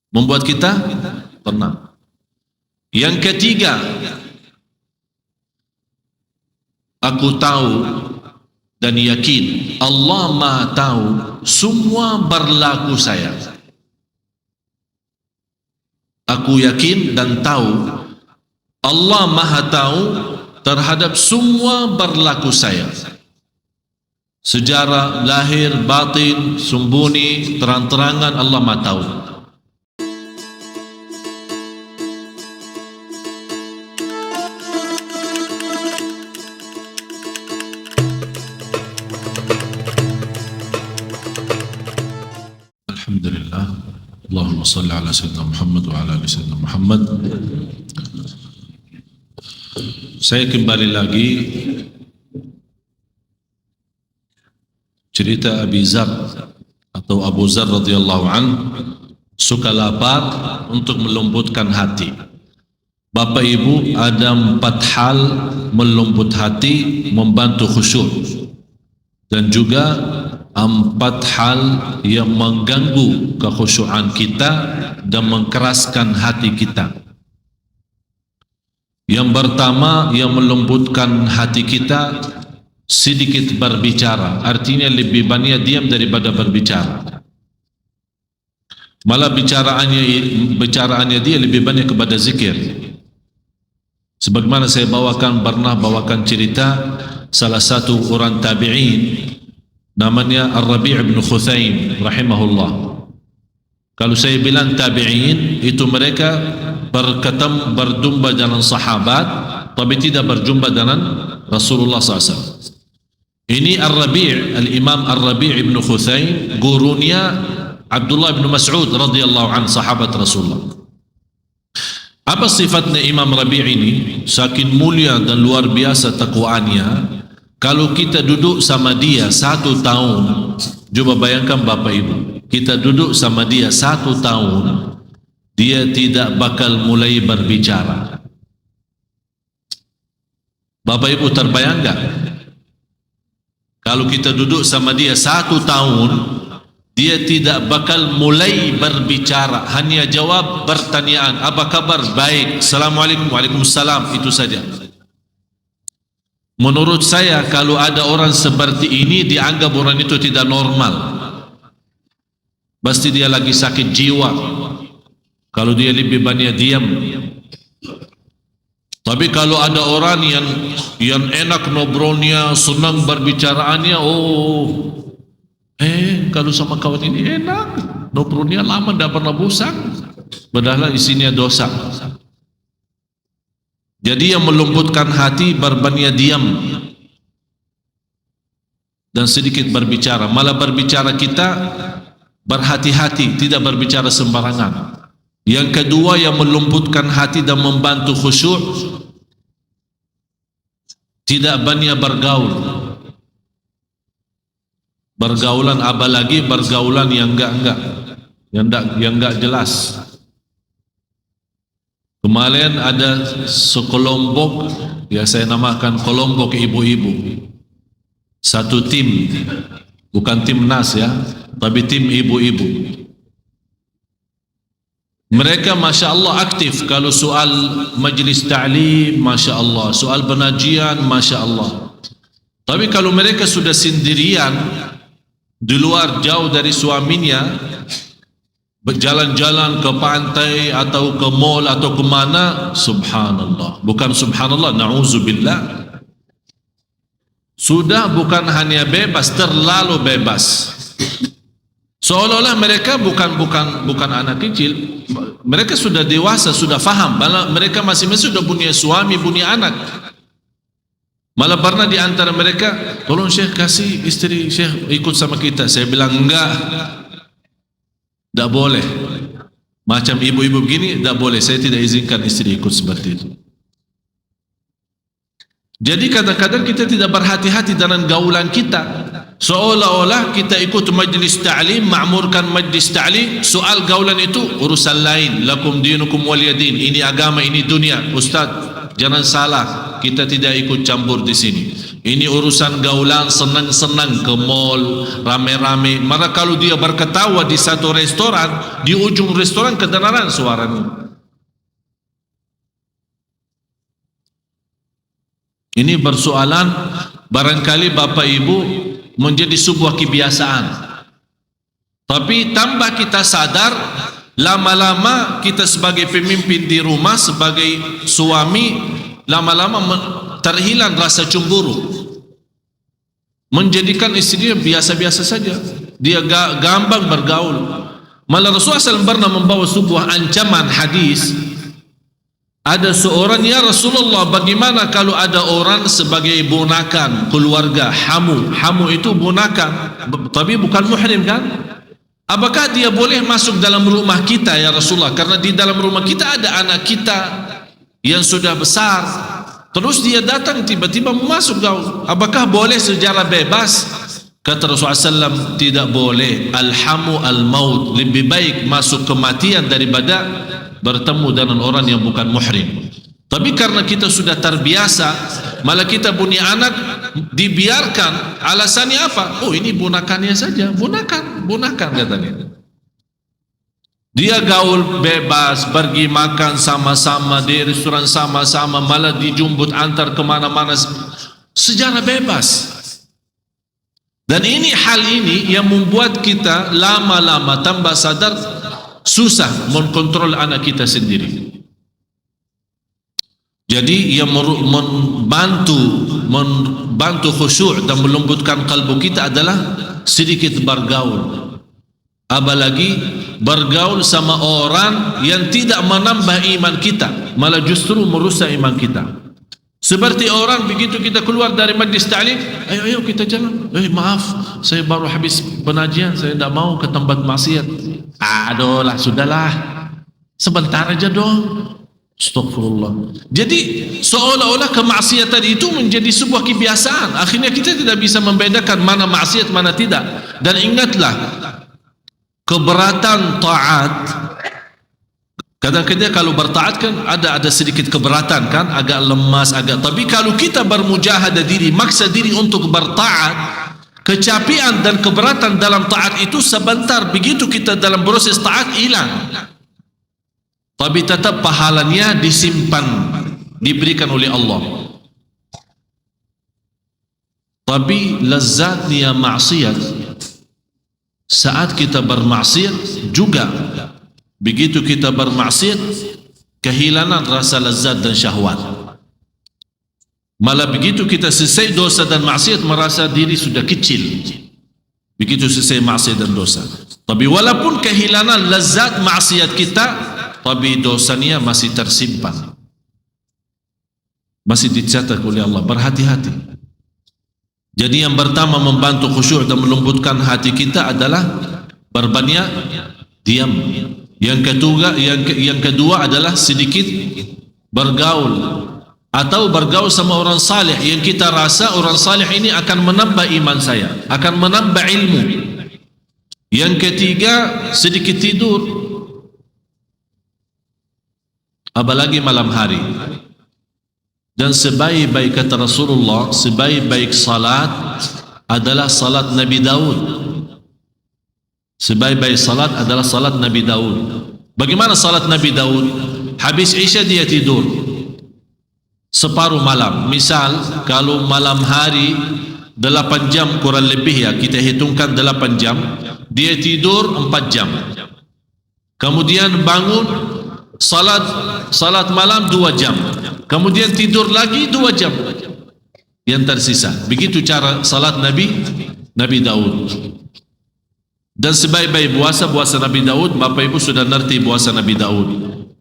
membuat kita tenang. Yang ketiga, aku tahu dan yakin Allah Maha tahu semua berlaku saya. Aku yakin dan tahu Allah Maha tahu terhadap semua berlaku saya. Sejarah, lahir, batin, sembunyi, terang-terangan, Allah Maha tahu. Alhamdulillah. Allahumma salli ala sayyidina Muhammad wa ala ali sayyidina Muhammad. Saya kembali lagi cerita Abi Zar atau Abu Zar radhiyallahu an, suka lapar untuk melembutkan hati. Bapak Ibu, ada 4 hal melembut hati, membantu khusyuk, dan juga 4 hal yang mengganggu kekhusyuan kita dan mengkeraskan hati kita. Yang pertama yang melembutkan hati kita, sedikit berbicara, artinya lebih banyak diam daripada berbicara. Malah bicaraannya dia lebih banyak kepada zikir. Sebagaimana saya pernah bawakan cerita salah satu orang tabi'in, namanya Ar-Rabi' bin Khuthaim rahimahullah. Kalau saya bilang tabi'in, itu mereka berjumpa dengan sahabat, tapi tidak berjumpa dengan Rasulullah SAW. Ini Al-Imam Ar-Rabi' bin Khuthaim, gurunya Abdullah bin Mas'ud radhiyallahu anhu, sahabat Rasulullah. Apa sifatnya Imam Rabi' ini? Saking mulia dan luar biasa takwaannya. Kalau kita duduk sama dia 1 tahun, coba bayangkan Bapak Ibu, kita duduk sama dia 1 tahun, dia tidak bakal mulai berbicara. Bapak Ibu terbayang enggak? Kalau kita duduk sama dia 1 tahun, dia tidak bakal mulai berbicara, hanya jawab pertanyaan, apa kabar? Baik, Assalamualaikum, Waalaikumsalam, itu saja. Menurut saya, kalau ada orang seperti ini, dianggap orang itu tidak normal. Pasti dia lagi sakit jiwa kalau dia lebih banyak diam. Tapi kalau ada orang yang enak ngobrolnya, senang berbicaraannya, kalau sama kawan ini enak, ngobrolnya lama, tidak pernah bosan, padahal isinya dosa. Jadi yang melembutkan hati berbanyak diam dan sedikit berbicara. Malah berbicara kita berhati-hati, tidak berbicara sembarangan. Yang kedua yang melembutkan hati dan membantu khusyuk, tidak banyak bergaul. Bergaulan, apalagi bergaulan yang enggak jelas. Kemarin ada sekelompok, ya saya namakan kelompok ibu-ibu, satu tim, bukan timnas ya, tapi tim ibu-ibu. Mereka Masya Allah aktif. Kalau soal majlis ta'lim, Masya Allah, soal pengajian, Masya Allah. Tapi kalau mereka sudah sendirian di luar, jauh dari suaminya, berjalan-jalan ke pantai atau ke mall atau ke mana, subhanallah, bukan subhanallah, na'udzubillah, sudah bukan hanya bebas, terlalu bebas. Seolah-olah mereka bukan anak kecil, mereka sudah dewasa, sudah faham, malah mereka masing-masing sudah punya suami, punya anak. Malah pernah di antara mereka, tolong Syekh kasih istri Syekh ikut sama kita. Saya bilang enggak, tidak boleh. Macam ibu-ibu begini, tidak boleh. Saya tidak izinkan istri ikut seperti itu. Jadi kadang-kadang kita tidak berhati-hati dengan gaulan kita. Seolah-olah kita ikut majlis ta'lim, ma'murkan majlis ta'lim, soal gaulan itu urusan lain. Lakum dinukum waliyadin. Ini agama, ini dunia. Ustaz, jangan salah, kita tidak ikut campur di sini. Ini urusan gaulan, senang-senang ke mall, rame-rame. Maka kalau dia berketawa di satu restoran, di ujung restoran kedengaran suaranya. Ini persoalan barangkali Bapak Ibu menjadi sebuah kebiasaan. Tapi tambah kita sadar, lama-lama kita sebagai pemimpin di rumah, sebagai suami, lama-lama terhilang rasa cemburu, menjadikan istrinya biasa-biasa saja. Dia gampang bergaul. Malah Rasulullah SAW pernah membawa sebuah ancaman hadis. Ada seorang, ya Rasulullah, bagaimana kalau ada orang sebagai ponakan keluarga, hamu itu ponakan, tapi bukan muhrim kan? Apakah dia boleh masuk dalam rumah kita ya Rasulullah? Karena di dalam rumah kita ada anak kita yang sudah besar, terus dia datang tiba-tiba masuk gaul. Apakah boleh secara bebas? Kata Rasulullah SAW, tidak boleh. Al-hamu al-maut, lebih baik masuk kematian daripada bertemu dengan orang yang bukan muhrim. Tapi karena kita sudah terbiasa, malah kita punya anak dibiarkan. Alasannya apa? Oh, ini ponakannya saja, ponakan katanya. Dia gaul bebas, pergi makan sama-sama di restoran sama-sama, malah dijemput antar kemana-mana secara bebas. Dan hal ini yang membuat kita lama-lama tambah sadar susah mengkontrol anak kita sendiri. Jadi yang membantu khusyuk dan melembutkan kalbu kita adalah sedikit bergaul. Apalagi bergaul sama orang yang tidak menambah iman kita, malah justru merusak iman kita. Seperti orang begitu kita keluar dari majlis ta'lim, ayo kita jalan. Maaf, saya baru habis pengajian, saya tidak mau ke tempat maksiat. Aduh lah, sudahlah, sebentar aja dong. Astagfirullah. Jadi seolah-olah kemaksiatan itu menjadi sebuah kebiasaan. Akhirnya kita tidak bisa membedakan mana maksiat, mana tidak. Dan ingatlah, keberatan taat, kadang-kadang kalau bertaat kan ada sedikit keberatan kan, agak lemas, tapi kalau kita bermujahadah diri, maksa diri untuk bertaat, kecapian dan keberatan dalam taat itu sebentar, begitu kita dalam proses taat hilang. Tapi tetap pahalanya disimpan, diberikan oleh Allah. Tapi lezatnya maksiat, saat kita bermaksiat juga, begitu kita bermaksiat, kehilangan rasa lezat dan syahwat. Malah begitu kita selesai dosa dan maksiat, merasa diri sudah kecil. Begitu selesai maksiat dan dosa. Tapi walaupun kehilangan lezat maksiat kita, tapi dosanya masih tersimpan, masih dicatat oleh Allah. Berhati-hati. Jadi yang pertama membantu khusyuk dan melembutkan hati kita adalah berbanyak diam. Yang kedua adalah sedikit bergaul, atau bergaul sama orang saleh yang kita rasa orang saleh ini akan menambah iman saya, akan menambah ilmu. Yang ketiga, sedikit tidur, apalagi malam hari. Dan sebaik-baik, kata Rasulullah, sebaik-baik salat adalah salat Nabi Daud. Sebaik-baik salat adalah salat Nabi Daud. Bagaimana salat Nabi Daud? Habis Isya dia tidur separuh malam. Misal kalau malam hari 8 jam kurang lebih, ya kita hitungkan 8 jam, dia tidur 4 jam, kemudian bangun salat malam 2 jam, kemudian tidur lagi 2 jam yang tersisa. Begitu cara salat Nabi Daud. Dan sebaik-baik puasa Nabi Daud, Bapak Ibu sudah ngerti puasa Nabi Daud.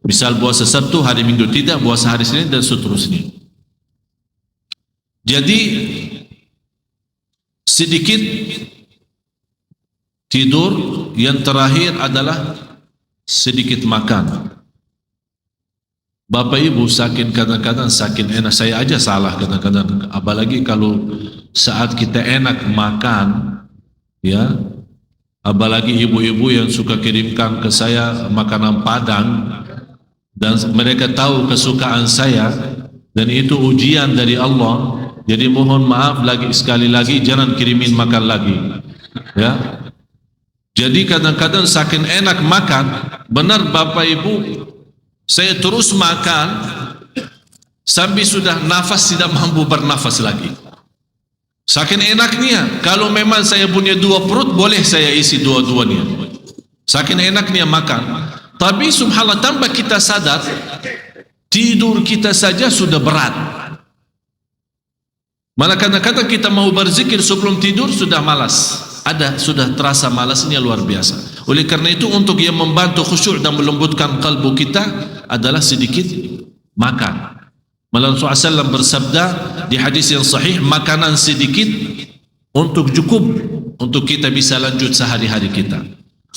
Misal puasa Sabtu, hari Minggu tidak, puasa hari Senin dan seterusnya. Jadi sedikit tidur, yang terakhir adalah sedikit makan. Bapak Ibu saking kadang-kadang saking enak, saya aja salah kadang-kadang, apalagi kalau saat kita enak makan, ya, apalagi ibu-ibu yang suka kirimkan ke saya makanan Padang, dan mereka tahu kesukaan saya, dan itu ujian dari Allah. Jadi mohon maaf lagi sekali lagi, jangan kirimin makan lagi. Ya. Jadi kadang-kadang saking enak makan, benar Bapak Ibu, saya terus makan sampai sudah nafas tidak mampu bernafas lagi. Saking enaknya, kalau memang saya punya 2 perut, boleh saya isi dua-duanya. Saking enaknya makan. Tapi subhanallah, tanpa kita sadar, tidur kita saja sudah berat. Malah kadang-kadang kita mau berzikir sebelum tidur sudah malas. Sudah terasa malasnya luar biasa. Oleh karena itu, untuk yang membantu khusyuk dan melembutkan kalbu kita adalah sedikit makan. Malah Rasulullah SAW bersabda di hadis yang sahih, makanan sedikit untuk cukup untuk kita bisa lanjut sehari-hari kita.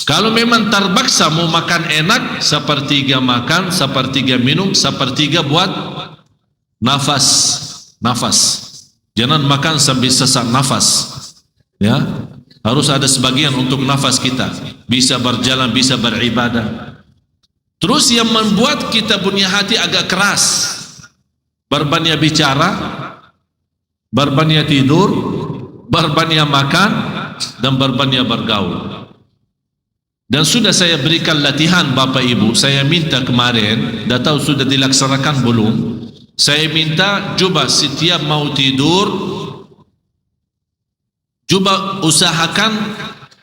Kalau memang terpaksa mau makan enak, sepertiga makan, sepertiga minum, sepertiga buat nafas. Jangan makan sambil sesak nafas. Ya, harus ada sebagian untuk nafas kita, bisa berjalan, bisa beribadah. Terus yang membuat kita punya hati agak keras, berbanyak bicara, berbanyak tidur, berbanyak makan, dan berbanyak bergaul. Dan sudah saya berikan latihan Bapak Ibu, saya minta kemarin, dah tahu sudah dilaksanakan belum? Saya minta coba setiap mau tidur, coba usahakan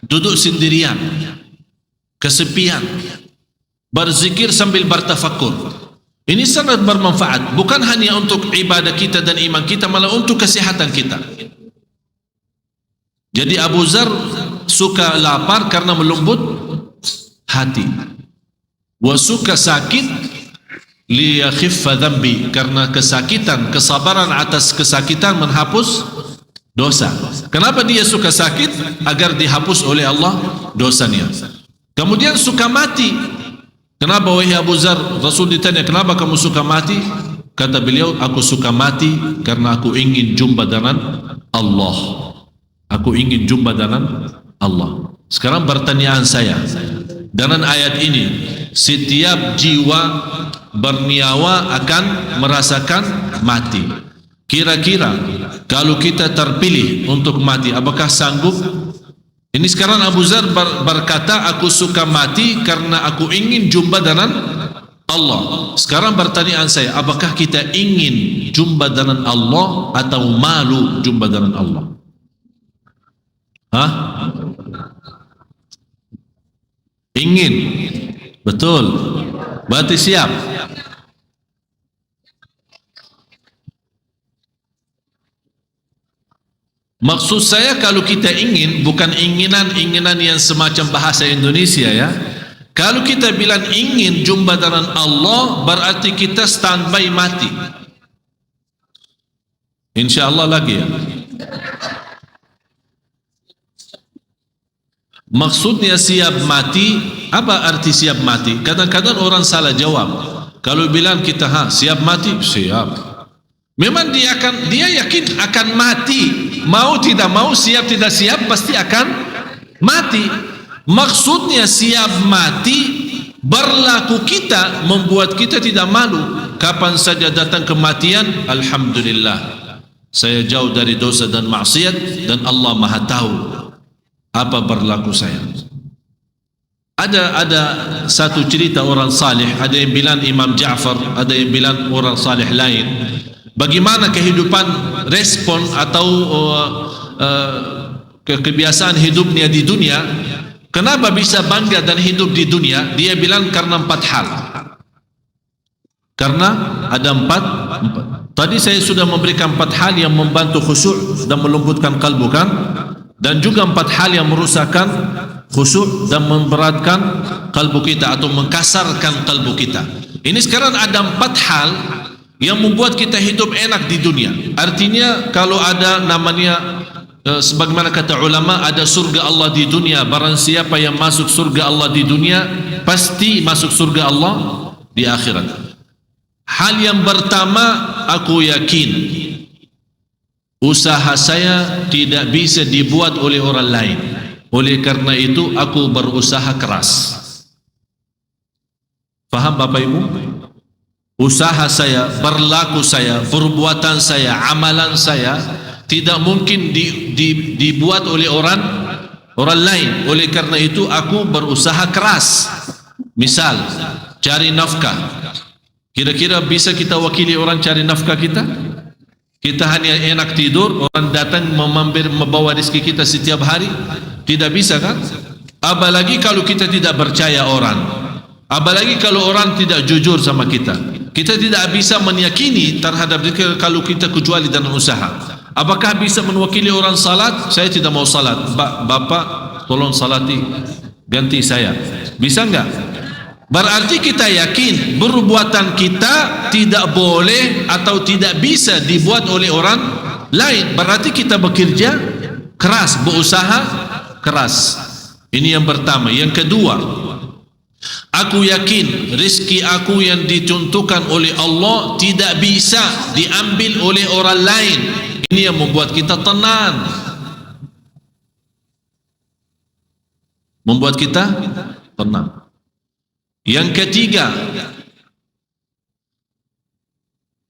duduk sendirian, kesepian, berzikir sambil bertafakur. Ini sangat bermanfaat, bukan hanya untuk ibadah kita dan iman kita, malah untuk kesehatan kita. Jadi Abu Dzar suka lapar karena melembut hati, wa suka sakit liyakhiffa dhanbi, karena kesakitan, kesabaran atas kesakitan menghapus dosa. Kenapa dia suka sakit? Agar dihapus oleh Allah dosanya. Kemudian suka mati. Kenapa wahai Abu Dzar? Rasul ditanya, kenapa kamu suka mati? Kata beliau, aku suka mati karena aku ingin jumpa dengan Allah. Aku ingin jumpa dengan Allah. Sekarang pertanyaan saya, dengan ayat ini, setiap jiwa bernyawa akan merasakan mati. Kira-kira kalau kita terpilih untuk mati, apakah sanggup? Ini sekarang Abu Dzar berkata, aku suka mati karena aku ingin jumpa dengan Allah. Sekarang pertanyaan saya, apakah kita ingin jumpa dengan Allah atau malu jumpa dengan Allah? Hah? Ingin. Betul. Berarti siap. Maksud saya, kalau kita ingin, bukan inginan yang semacam bahasa Indonesia ya. Kalau kita bilang ingin jumpa dengan Allah, berarti kita standby mati. InsyaAllah lagi ya. Maksudnya siap mati, apa arti siap mati? Kadang-kadang orang salah jawab. Kalau bilang kita siap mati, siap. Memang dia yakin akan mati. Mau tidak mau, siap tidak siap, pasti akan mati. Maksudnya siap mati, berlaku kita, membuat kita tidak malu. Kapan saja datang kematian, alhamdulillah, saya jauh dari dosa dan maksiat, dan Allah Maha tahu apa berlaku saya. Ada satu cerita orang salih, ada yang bilang Imam Ja'far, ada yang bilang orang salih lain. Bagaimana kehidupan, respon atau kebiasaan hidupnya di dunia? Kenapa bisa bangga dan hidup di dunia? Dia bilang karena 4 hal. Karena ada 4. Tadi saya sudah memberikan 4 hal yang membantu khusyuk dan melembutkan kalbu kan? Dan juga 4 hal yang merusakkan khusyuk dan memberatkan kalbu kita atau mengkasarkan kalbu kita. Ini sekarang ada 4 hal yang membuat kita hidup enak di dunia. Artinya kalau ada namanya, sebagaimana kata ulama, ada surga Allah di dunia. Barang siapa yang masuk surga Allah di dunia, pasti masuk surga Allah di akhirat. Hal yang pertama, aku yakin usaha saya tidak bisa dibuat oleh orang lain. Oleh karena itu aku berusaha keras. Faham Bapak Ibu? usaha saya, berlaku saya, perbuatan saya, amalan saya tidak mungkin dibuat oleh orang lain. Oleh karena itu aku berusaha keras. Misal cari nafkah, kira-kira bisa kita wakili orang cari nafkah kita? Kita hanya enak tidur, orang datang membawa rezeki kita setiap hari? Tidak bisa kan? Apalagi kalau kita tidak percaya orang, apalagi kalau orang tidak jujur sama kita. Kita tidak bisa meyakini terhadap dia kalau kita kecuali dalam usaha. Apakah bisa mewakili orang salat? Saya tidak mau salat. Bapak tolong salati, ganti saya. Bisa enggak? Berarti kita yakin perbuatan kita tidak boleh atau tidak bisa dibuat oleh orang lain. Berarti kita bekerja keras, berusaha keras. Ini yang pertama. Yang kedua, aku yakin rezeki aku yang ditentukan oleh Allah tidak bisa diambil oleh orang lain. Ini yang membuat kita tenang, membuat kita tenang. Yang ketiga,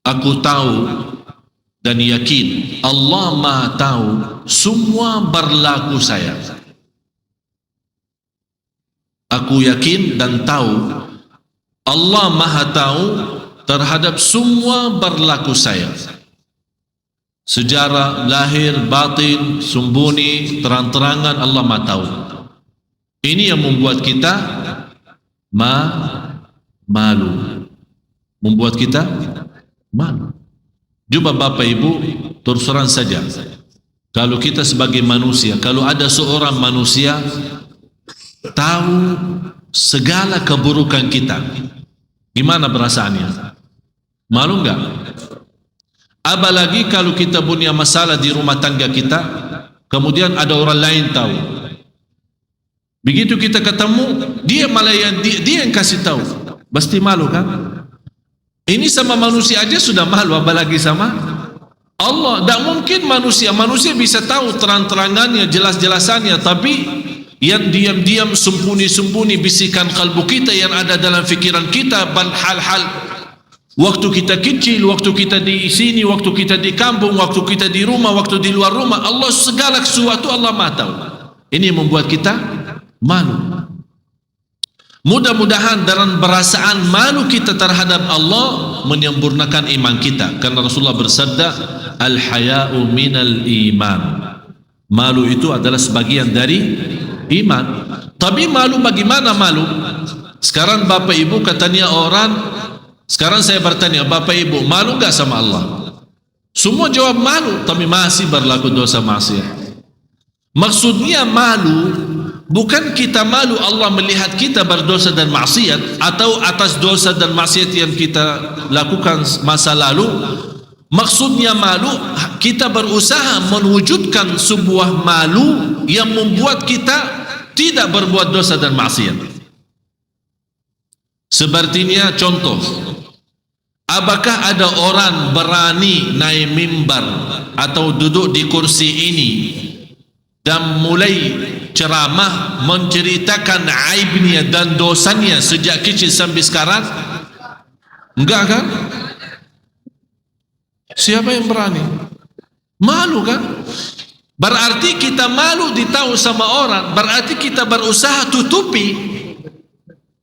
aku tahu dan yakin Allah Maha tahu semua berlaku saya. Aku yakin dan tahu Allah Maha tahu terhadap semua berlaku saya. Sejarah lahir, batin, sembunyi, terang-terangan Allah Maha tahu. Ini yang membuat kita malu. Membuat kita malu. Coba Bapak Ibu terus terang saja. Kalau kita sebagai manusia, kalau ada seorang manusia tahu segala keburukan kita, gimana perasaannya? Malu enggak? Apalagi kalau kita punya masalah di rumah tangga kita, kemudian ada orang lain tahu. Begitu kita ketemu, dia malah dia yang kasih tahu. Pasti malu kan? Ini sama manusia aja sudah malu, apalagi sama Allah. Tak mungkin manusia bisa tahu terang-terangannya, jelas-jelasannya, tapi yang diam-diam, sembunyi-sembunyi bisikan kalbu kita yang ada dalam fikiran kita, hal-hal waktu kita kecil, waktu kita di sini, waktu kita di kampung, waktu kita di rumah, waktu di luar rumah, Allah segala sesuatu Allah Maha tahu. Ini membuat kita malu. Mudah-mudahan dalam perasaan malu kita terhadap Allah menyempurnakan iman kita, karena Rasulullah bersabda, al-haya'u minal iman. Malu itu adalah sebagian dari iman. Tapi malu bagaimana malu? Sekarang Bapak Ibu katanya orang, sekarang saya bertanya, Bapak Ibu malu enggak sama Allah? Semua jawab malu, tapi masih berlaku dosa maksiat. Maksudnya malu bukan kita malu Allah melihat kita berdosa dan maksiat, atau atas dosa dan maksiat yang kita lakukan masa lalu. Maksudnya malu, kita berusaha mewujudkan sebuah malu yang membuat kita tidak berbuat dosa dan maksiat. Sepertinya contoh, apakah ada orang berani naik mimbar atau duduk di kursi ini dan mulai ceramah menceritakan aibnya dan dosanya sejak kecil sampai sekarang? Enggak kan? Siapa yang berani? Malu kan? Berarti kita malu ditahu sama orang, berarti kita berusaha tutupi.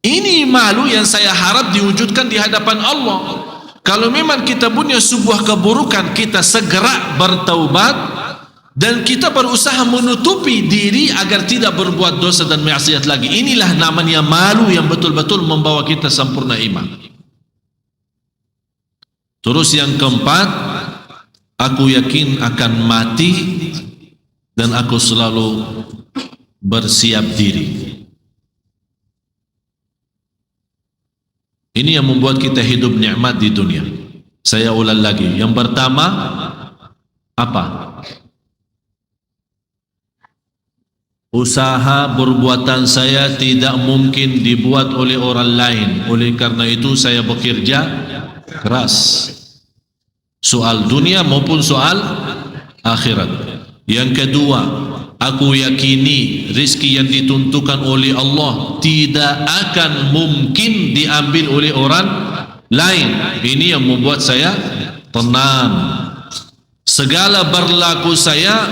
Ini malu yang saya harap diwujudkan di hadapan Allah. Kalau memang kita punya sebuah keburukan, kita segera bertaubat dan kita berusaha menutupi diri agar tidak berbuat dosa dan maksiat lagi. Inilah namanya malu yang betul-betul membawa kita sempurna iman. Terus yang keempat, aku yakin akan mati dan aku selalu bersiap diri. Ini yang membuat kita hidup nikmat di dunia. Saya ulang lagi. Yang pertama, apa? Usaha perbuatan saya tidak mungkin dibuat oleh orang lain. Oleh karena itu saya bekerja keras. Soal dunia maupun soal akhirat. Yang kedua, aku yakini rezeki yang ditentukan oleh Allah tidak akan mungkin diambil oleh orang lain. Ini yang membuat saya tenang. Segala berlaku saya,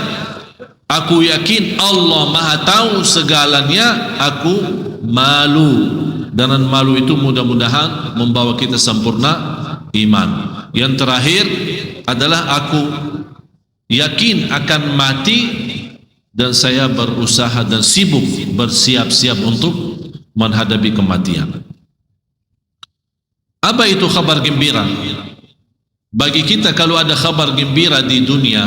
aku yakin Allah Maha tahu segalanya. Aku malu, dan malu itu mudah-mudahan membawa kita sempurna iman. Yang terakhir adalah aku yakin akan mati, dan saya berusaha dan sibuk bersiap-siap untuk menghadapi kematian. Apa itu kabar gembira? Bagi kita kalau ada kabar gembira di dunia,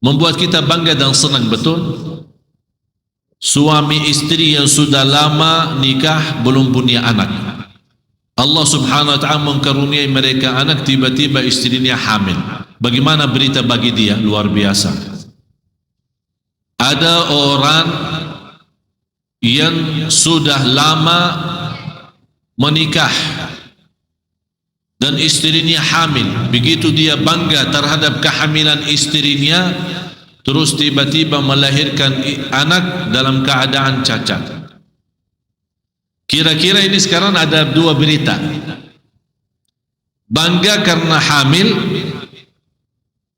membuat kita bangga dan senang, betul? Suami istri yang sudah lama nikah belum punya anak, Allah subhanahu wa ta'ala mengkaruniai mereka anak, tiba-tiba istrinya hamil. Bagaimana berita bagi dia? Luar biasa. Ada orang yang sudah lama menikah dan istrinya hamil. Begitu dia bangga terhadap kehamilan istrinya, terus tiba-tiba melahirkan anak dalam keadaan cacat. Kira-kira ini sekarang ada dua berita. Bangga karena hamil,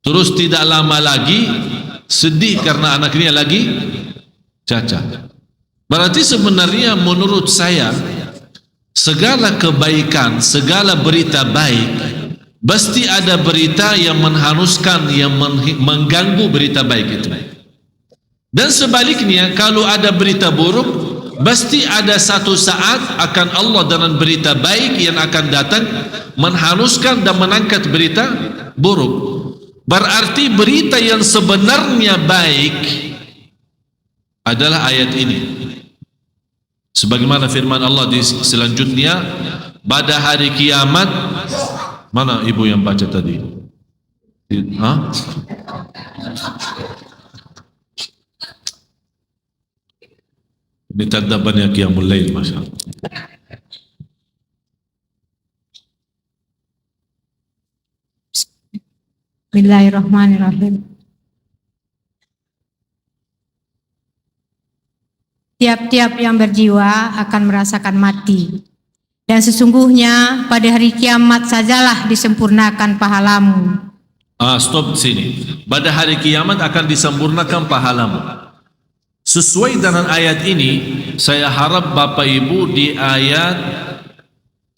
terus tidak lama lagi sedih karena anaknya lagi cacat. Berarti sebenarnya menurut saya segala kebaikan, segala berita baik, pasti ada berita yang menghanguskan, yang mengganggu berita baik itu. Dan sebaliknya, kalau ada berita buruk, pasti ada satu saat akan Allah dengan berita baik yang akan datang menghanguskan dan mengangkat berita buruk. Berarti berita yang sebenarnya baik adalah ayat ini. Sebagaimana firman Allah di selanjutnya, pada hari kiamat. Mana ibu yang baca tadi? Hah? Ini tanda banyak qiyamul lail, Masya Allah. Bismillahirrahmanirrahim. Tiap-tiap yang berjiwa akan merasakan mati, dan sesungguhnya pada hari kiamat sajalah disempurnakan pahalamu. Stop sini. Pada hari kiamat akan disempurnakan pahalamu. Sesuai dengan ayat ini, saya harap Bapak Ibu di ayat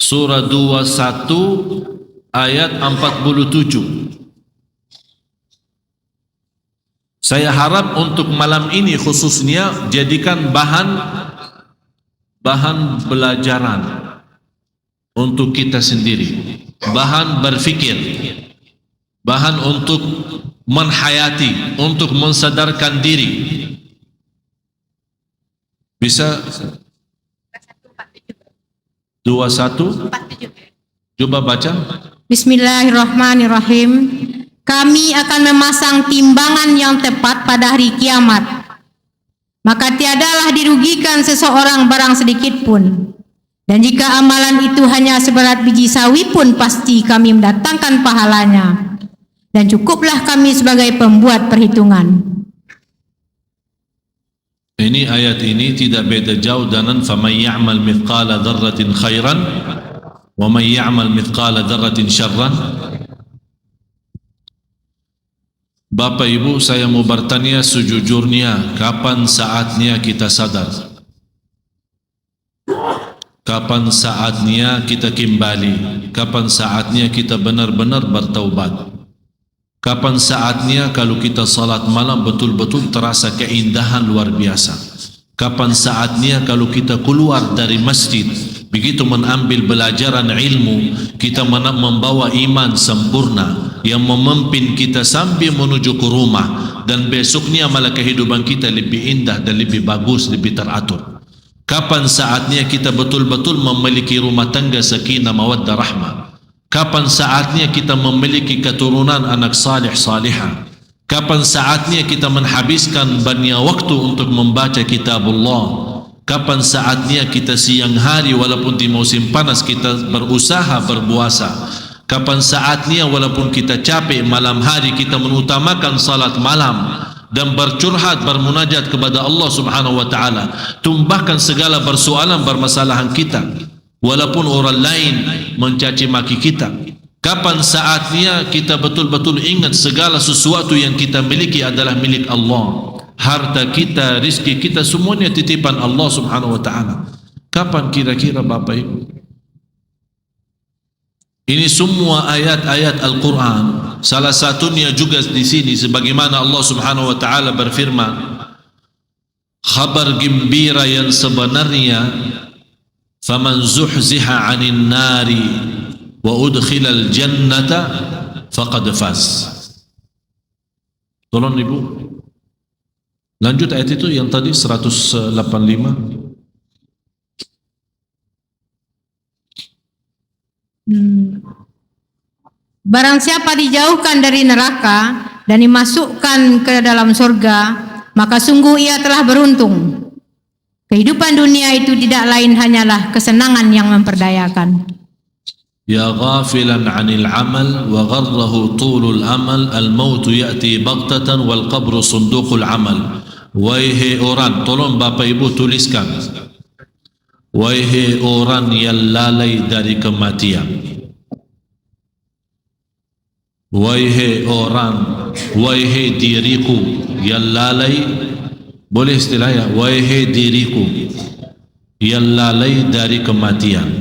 surah 21 ayat 47. Saya harap untuk malam ini khususnya jadikan bahan pelajaran untuk kita sendiri, bahan berfikir, bahan untuk menhayati, untuk mensadarkan diri. Bisa 21 coba baca. Bismillahirrahmanirrahim. Kami akan memasang timbangan yang tepat pada hari kiamat, maka tiadalah dirugikan seseorang barang sedikit pun. Dan jika amalan itu hanya seberat biji sawi pun, pasti kami mendatangkan pahalanya. Dan cukuplah kami sebagai pembuat perhitungan. Ini ayat ini tidak beda jauh dengan faman ya'mal mithqala dzarratin khairan wa man ya'mal mithqala dzarratin syarran. Bapak Ibu, saya mau bertanya sejujurnya, kapan saatnya kita sadar? Kapan saatnya kita kembali? Kapan saatnya kita benar-benar bertaubat? Kapan saatnya kalau kita salat malam betul-betul terasa keindahan luar biasa? Kapan saatnya kalau kita keluar dari masjid, begitu mengambil pelajaran ilmu, kita membawa iman sempurna yang memimpin kita sampai menuju ke rumah, dan besoknya malah kehidupan kita lebih indah dan lebih bagus, lebih teratur. Kapan saatnya kita betul-betul memiliki rumah tangga sakinah mawaddah rahmah? Kapan saatnya kita memiliki keturunan anak salih salihah? Kapan saatnya kita menghabiskan banyak waktu untuk membaca kitabullah? Kapan saatnya kita siang hari walaupun di musim panas kita berusaha berpuasa? Kapan saatnya walaupun kita capek malam hari kita mengutamakan salat malam dan bercurhat, bermunajat kepada Allah subhanahu wa ta'ala, tumbahkan segala persoalan bermasalahan kita, walaupun orang lain mencaci maki kita? Kapan saatnya kita betul-betul ingat segala sesuatu yang kita miliki adalah milik Allah? Harta kita, rizki kita, semuanya titipan Allah subhanahu wa ta'ala. Kapan kira-kira Bapak Ibu? Ini semua ayat-ayat Al-Quran. Salah satunya juga di sini sebagaimana Allah subhanahu wa ta'ala berfirman, kabar gembira yang sebenarnya, faman zuhziha 'anil nari wa udkhilal jannata faqad faz. Tolong Ibu lanjut ayat itu yang tadi 185. Barang siapa dijauhkan dari neraka dan dimasukkan ke dalam surga, maka sungguh ia telah beruntung. Kehidupan dunia itu tidak lain hanyalah kesenangan yang memperdayakan. Ya ghafilan 'anil 'amal wa gharrahu tulul amal, al-maut ya'ti baghtatan wal qabru sunduqul 'amal. Wahai orang, tolong Bapak Ibu tuliskan, wahai orang yang lalai dari kematian, wahai orang, wahai diriku yang lalai, boleh istilahnya, wahai diriku yang lalai dari kematian,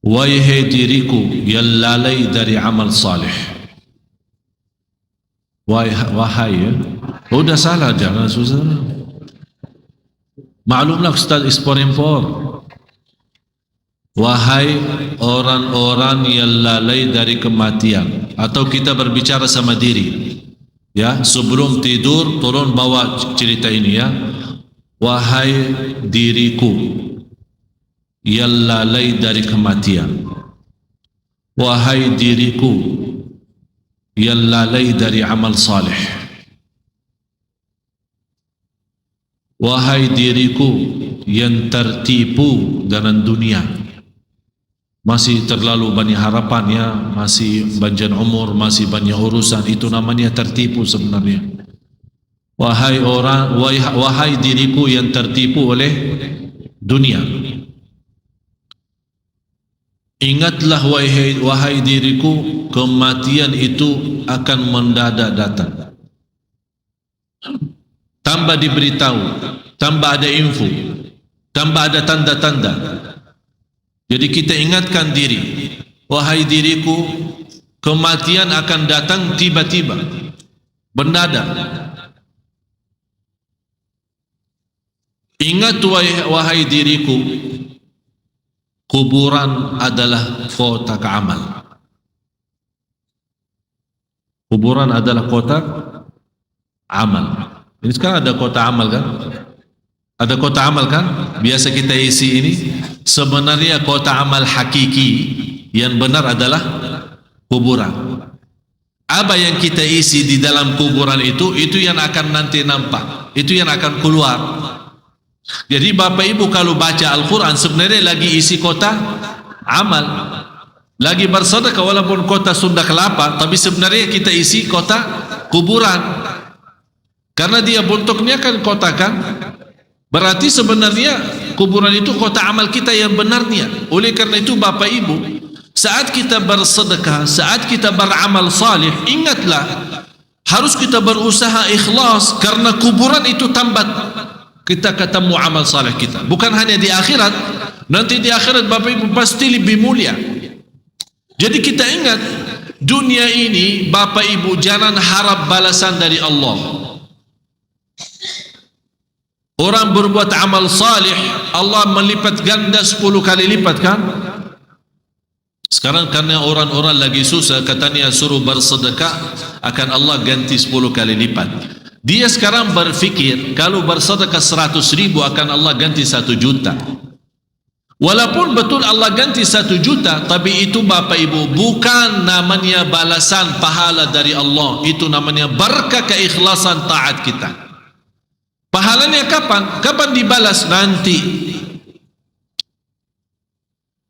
wahai diriku yang lalai dari amal salih. Wahai ya, udah salah, jangan susah. Maklumlah Ustaz impor. Wahai orang-orang yang lalai dari kematian, atau kita berbicara sama diri. Ya, sebelum tidur tolong bawa cerita ini ya. Wahai diriku yang lalai dari kematian, wahai diriku yang lalai dari amal salih, wahai diriku yang tertipu dengan dunia, masih terlalu banyak harapannya, masih panjang umur, masih banyak urusan, itu namanya tertipu sebenarnya. Wahai diriku yang tertipu oleh dunia, ingatlah wahai diriku, kematian itu akan mendadak datang. Tambah diberitahu, tambah ada info, tambah ada tanda-tanda. Jadi kita ingatkan diri, wahai diriku, kematian akan datang tiba-tiba, mendadak. Ingat wahai diriku, kuburan adalah kotak amal. Kuburan adalah kotak amal. Ini sekarang ada kotak amal kan? Ada kotak amal kan? Biasa kita isi ini. Sebenarnya kotak amal hakiki yang benar adalah kuburan. Apa yang kita isi di dalam kuburan itu yang akan nanti nampak, itu yang akan keluar. Jadi Bapak Ibu kalau baca Al-Quran sebenarnya lagi isi kotak amal, lagi bersedekah walaupun kotak Sunda Kelapa, tapi sebenarnya kita isi kotak kuburan, karena dia bentuknya kan kotak kan. Berarti sebenarnya kuburan itu kotak amal kita yang benarnya. Oleh karena itu Bapak Ibu, saat kita bersedekah, saat kita beramal salih, ingatlah harus kita berusaha ikhlas, karena kuburan itu tambat kita ketemu amal salih kita. Bukan hanya di akhirat, nanti di akhirat Bapak Ibu pasti lebih mulia. Jadi kita ingat, dunia ini Bapak Ibu jangan harap balasan dari Allah. Orang berbuat amal salih, Allah melipat ganda 10 kali lipat kan? Sekarang karena orang-orang lagi susah, katanya suruh bersedekah, akan Allah ganti 10 kali lipat. Dia sekarang berfikir kalau bersedekah 100.000 akan Allah ganti 1 juta. Walaupun betul Allah ganti 1 juta, tapi itu Bapak Ibu bukan namanya balasan pahala dari Allah. Itu namanya berkah keikhlasan taat kita. Pahalanya kapan? Kapan dibalas? Nanti.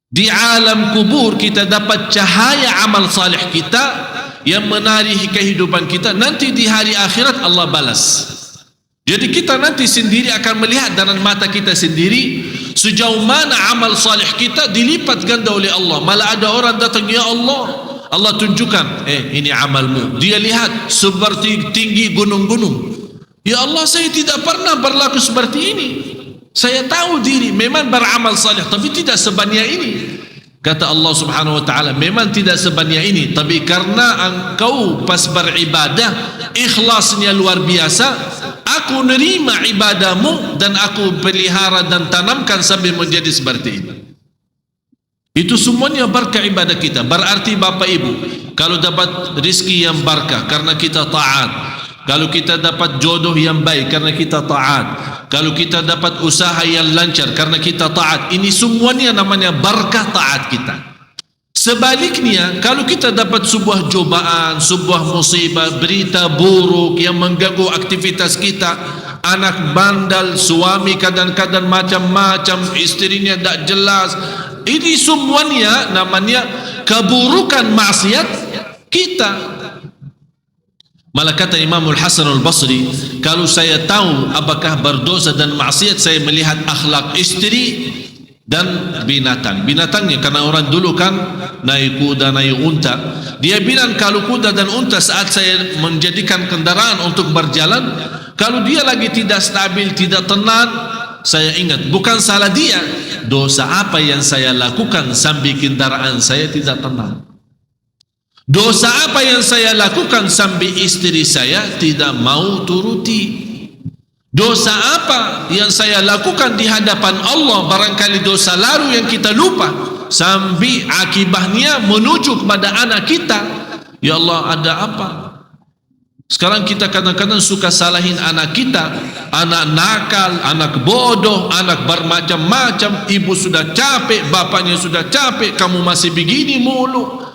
Di alam kubur kita dapat cahaya amal salih kita yang menari kehidupan kita. Nanti di hari akhirat Allah balas. Jadi kita nanti sendiri akan melihat dengan mata kita sendiri sejauh mana amal salih kita dilipat ganda oleh Allah. Malah ada orang datang, ya Allah, Allah tunjukkan, ini amalmu. Dia lihat seperti tinggi gunung-gunung. Ya Allah, saya tidak pernah berlaku seperti ini. Saya tahu diri memang beramal salih, tapi tidak sebanyak ini. Kata Allah Subhanahu wa taala, memang tidak sebanyak ini, tapi karena engkau pas beribadah ikhlasnya luar biasa, aku nerima ibadahmu dan aku pelihara dan tanamkan sampai menjadi seperti ini. Itu semuanya berkah ibadah kita. Berarti Bapak Ibu, kalau dapat rezeki yang berkah karena kita taat, kalau kita dapat jodoh yang baik karena kita taat, kalau kita dapat usaha yang lancar karena kita taat, ini semuanya namanya berkah taat kita. Sebaliknya, kalau kita dapat sebuah cobaan, sebuah musibah, berita buruk yang mengganggu aktivitas kita, anak bandal, suami kadang-kadang macam-macam, istrinya tak jelas, ini semuanya namanya keburukan maksiat kita. Malah kata Imamul Hasan al-Basri, kalau saya tahu apakah berdosa dan maksiat, saya melihat akhlak istri dan binatang. Binatangnya, karena orang dulu kan naik kuda, naik unta. Dia bilang kalau kuda dan unta saat saya menjadikan kendaraan untuk berjalan, kalau dia lagi tidak stabil, tidak tenang, saya ingat bukan salah dia, dosa apa yang saya lakukan sampai kendaraan saya tidak tenang. Dosa apa yang saya lakukan sampai istri saya tidak mau turuti? Dosa apa yang saya lakukan di hadapan Allah, barangkali dosa lalu yang kita lupa, sampai akibatnya menuju kepada anak kita. Ya Allah, ada apa? Sekarang kita kadang-kadang suka salahin anak kita, anak nakal, anak bodoh, anak bermacam-macam, ibu sudah capek, bapaknya sudah capek, kamu masih begini mulu.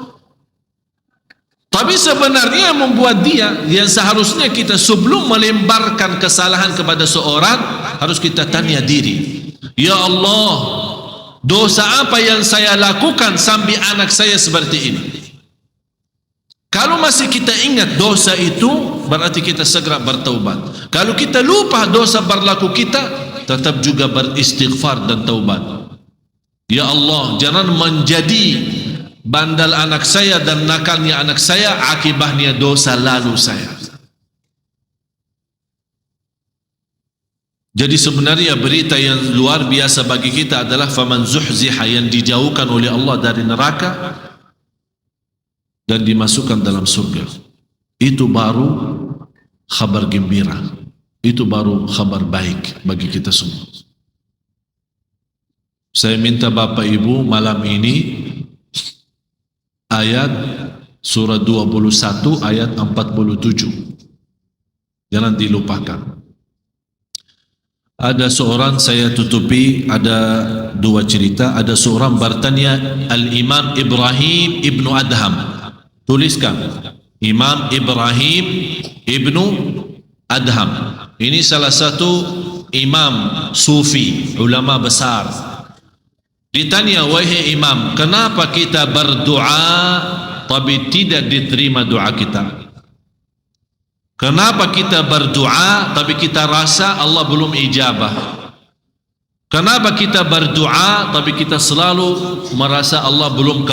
Tapi sebenarnya yang membuat dia, yang seharusnya kita sebelum melemparkan kesalahan kepada seorang, harus kita tanya diri, ya Allah, dosa apa yang saya lakukan sampai anak saya seperti ini? Kalau masih kita ingat dosa itu, berarti kita segera bertaubat. Kalau kita lupa dosa berlaku kita, tetap juga beristighfar dan taubat. Ya Allah, jangan menjadi bandal anak saya dan nakalnya anak saya akibatnya dosa lalu saya. Jadi sebenarnya berita yang luar biasa bagi kita adalah faman zuhziha, yang dijauhkan oleh Allah dari neraka dan dimasukkan dalam surga. Itu baru kabar gembira, itu baru kabar baik bagi kita semua. Saya minta Bapak Ibu malam ini ayat surah 21 ayat 47 jangan dilupakan. Ada seorang, saya tutupi, ada dua cerita. Ada seorang bertanya, Al-Imam Ibrahim ibnu Adham, tuliskan Imam Ibrahim ibnu Adham, ini salah satu imam sufi, ulama besar. Ditanya, wahai imam, kenapa kita berdoa tapi tidak diterima doa kita? Kenapa kita berdoa tapi kita rasa Allah belum ijabah? Kenapa kita berdoa tapi kita selalu merasa Allah belum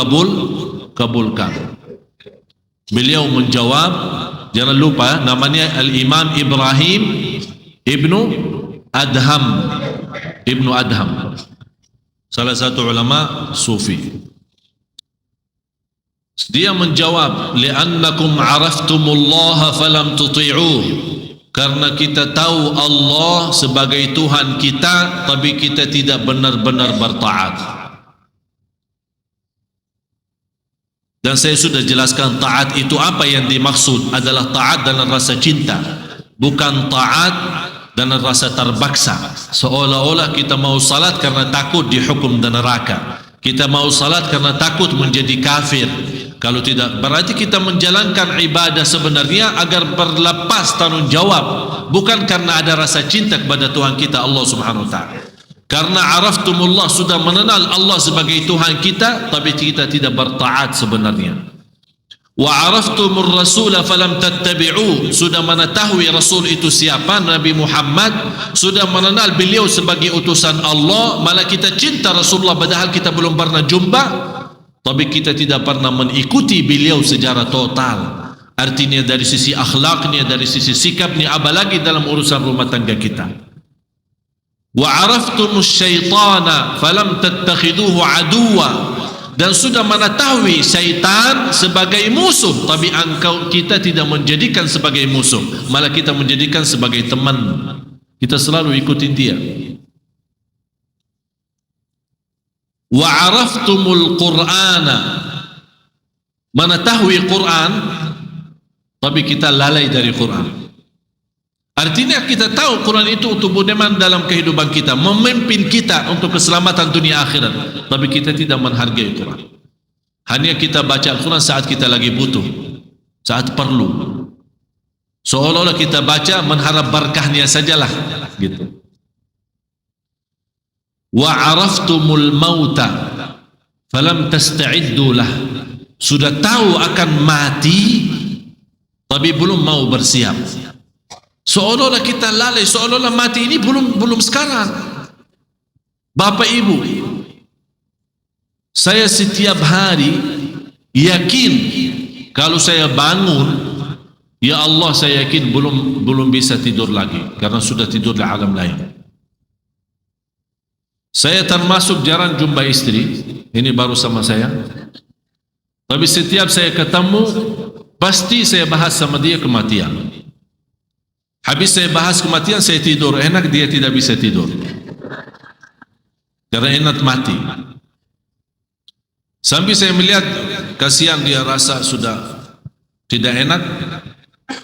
kabulkan? Beliau menjawab, jangan lupa namanya Al-Imam Ibrahim ibnu Adham, salah satu ulama sufi. Dia menjawab, li'annakum araftumullaha falam tuti'uh, karena kita tahu Allah sebagai Tuhan kita tapi kita tidak benar-benar bertaat. Dan saya sudah jelaskan taat itu apa yang dimaksud adalah taat dengan rasa cinta, bukan taat dengan rasa terpaksa. Seolah-olah kita mau salat karena takut dihukum dan neraka, kita mau salat karena takut menjadi kafir. Kalau tidak, berarti kita menjalankan ibadah sebenarnya agar berlepas tanggung jawab, bukan karena ada rasa cinta kepada Tuhan kita Allah Subhanahu wa taala. Karena araftumullah, sudah mengenal Allah sebagai Tuhan kita tapi kita tidak bertaat sebenarnya. Wa araftumur rasula falam tattabi'u, sudah mengetahui Rasul itu siapa, Nabi Muhammad, sudah mengenal beliau sebagai utusan Allah, malah kita cinta Rasulullah padahal kita belum pernah jumpa, tapi kita tidak pernah mengikuti beliau secara total. Artinya dari sisi akhlaknya, dari sisi sikapnya, apalagi dalam urusan rumah tangga kita. Wa araftumus syaitana falam tattakhiduhu aduwa, dan sudah mengetahui syaitan sebagai musuh, tapi kita tidak menjadikan sebagai musuh, malah kita menjadikan sebagai teman. Kita selalu ikutin dia. Wa araftumul qur'ana, mengetahui Quran, tapi kita lalai dari Quran. Artinya kita tahu Quran itu untuk berteman dalam kehidupan kita, memimpin kita untuk keselamatan dunia akhirat, tapi kita tidak menghargai Quran. Hanya kita baca Al-Quran saat kita lagi butuh, saat perlu. Seolah-olah kita baca mengharap berkahnya sajalah, gitu. Wa araftumul mauta falam tasta'iddu lah, sudah tahu akan mati tapi belum mau bersiap. Seolah-olah kita lalai, seolah-olah mati ini belum sekarang. Bapak Ibu, saya setiap hari yakin kalau saya bangun, ya Allah, saya yakin belum bisa tidur lagi karena sudah tidur di alam lain. Saya termasuk jarang jumpa istri, ini baru sama saya. Tapi setiap saya ketemu, pasti saya bahas sama dia kematian. Habis saya bahas kematian, saya tidur enak, dia tidak bisa tidur karena enak mati. Sampai saya melihat kasihan dia, rasa sudah tidak enak.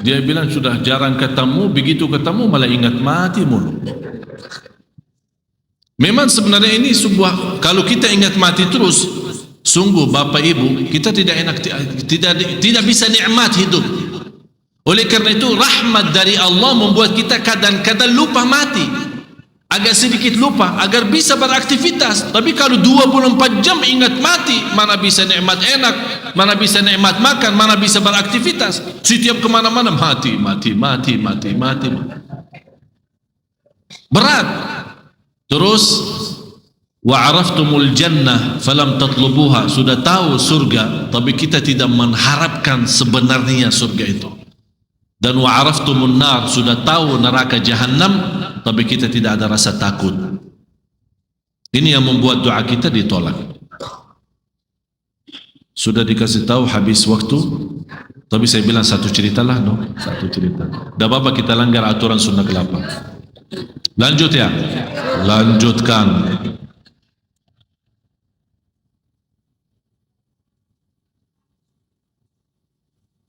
Dia bilang sudah jarang ketemu, begitu ketemu malah ingat mati mulu. Memang sebenarnya ini sebuah, kalau kita ingat mati terus, sungguh Bapak Ibu, kita tidak enak, tidak bisa nikmat hidup. Oleh karena itu rahmat dari Allah membuat kita kadang-kadang lupa mati, agak sedikit lupa agar bisa beraktivitas. Tapi kalau 24 jam ingat mati, mana bisa nikmat enak, mana bisa nikmat makan, mana bisa beraktivitas. Setiap kemana-mana mati. Berat. Terus wa araftumul jannah falam tatlubuha, sudah tahu surga tapi kita tidak mengharapkan sebenarnya surga itu. Dan wa araftumun nar, sudah tahu neraka jahannam tapi kita tidak ada rasa takut. Ini yang membuat doa kita ditolak. Sudah dikasih tahu habis waktu, tapi saya bilang satu cerita lah, satu cerita. Tidak apa-apa kita langgar aturan sunnah ke-8. Lanjut ya, lanjutkan.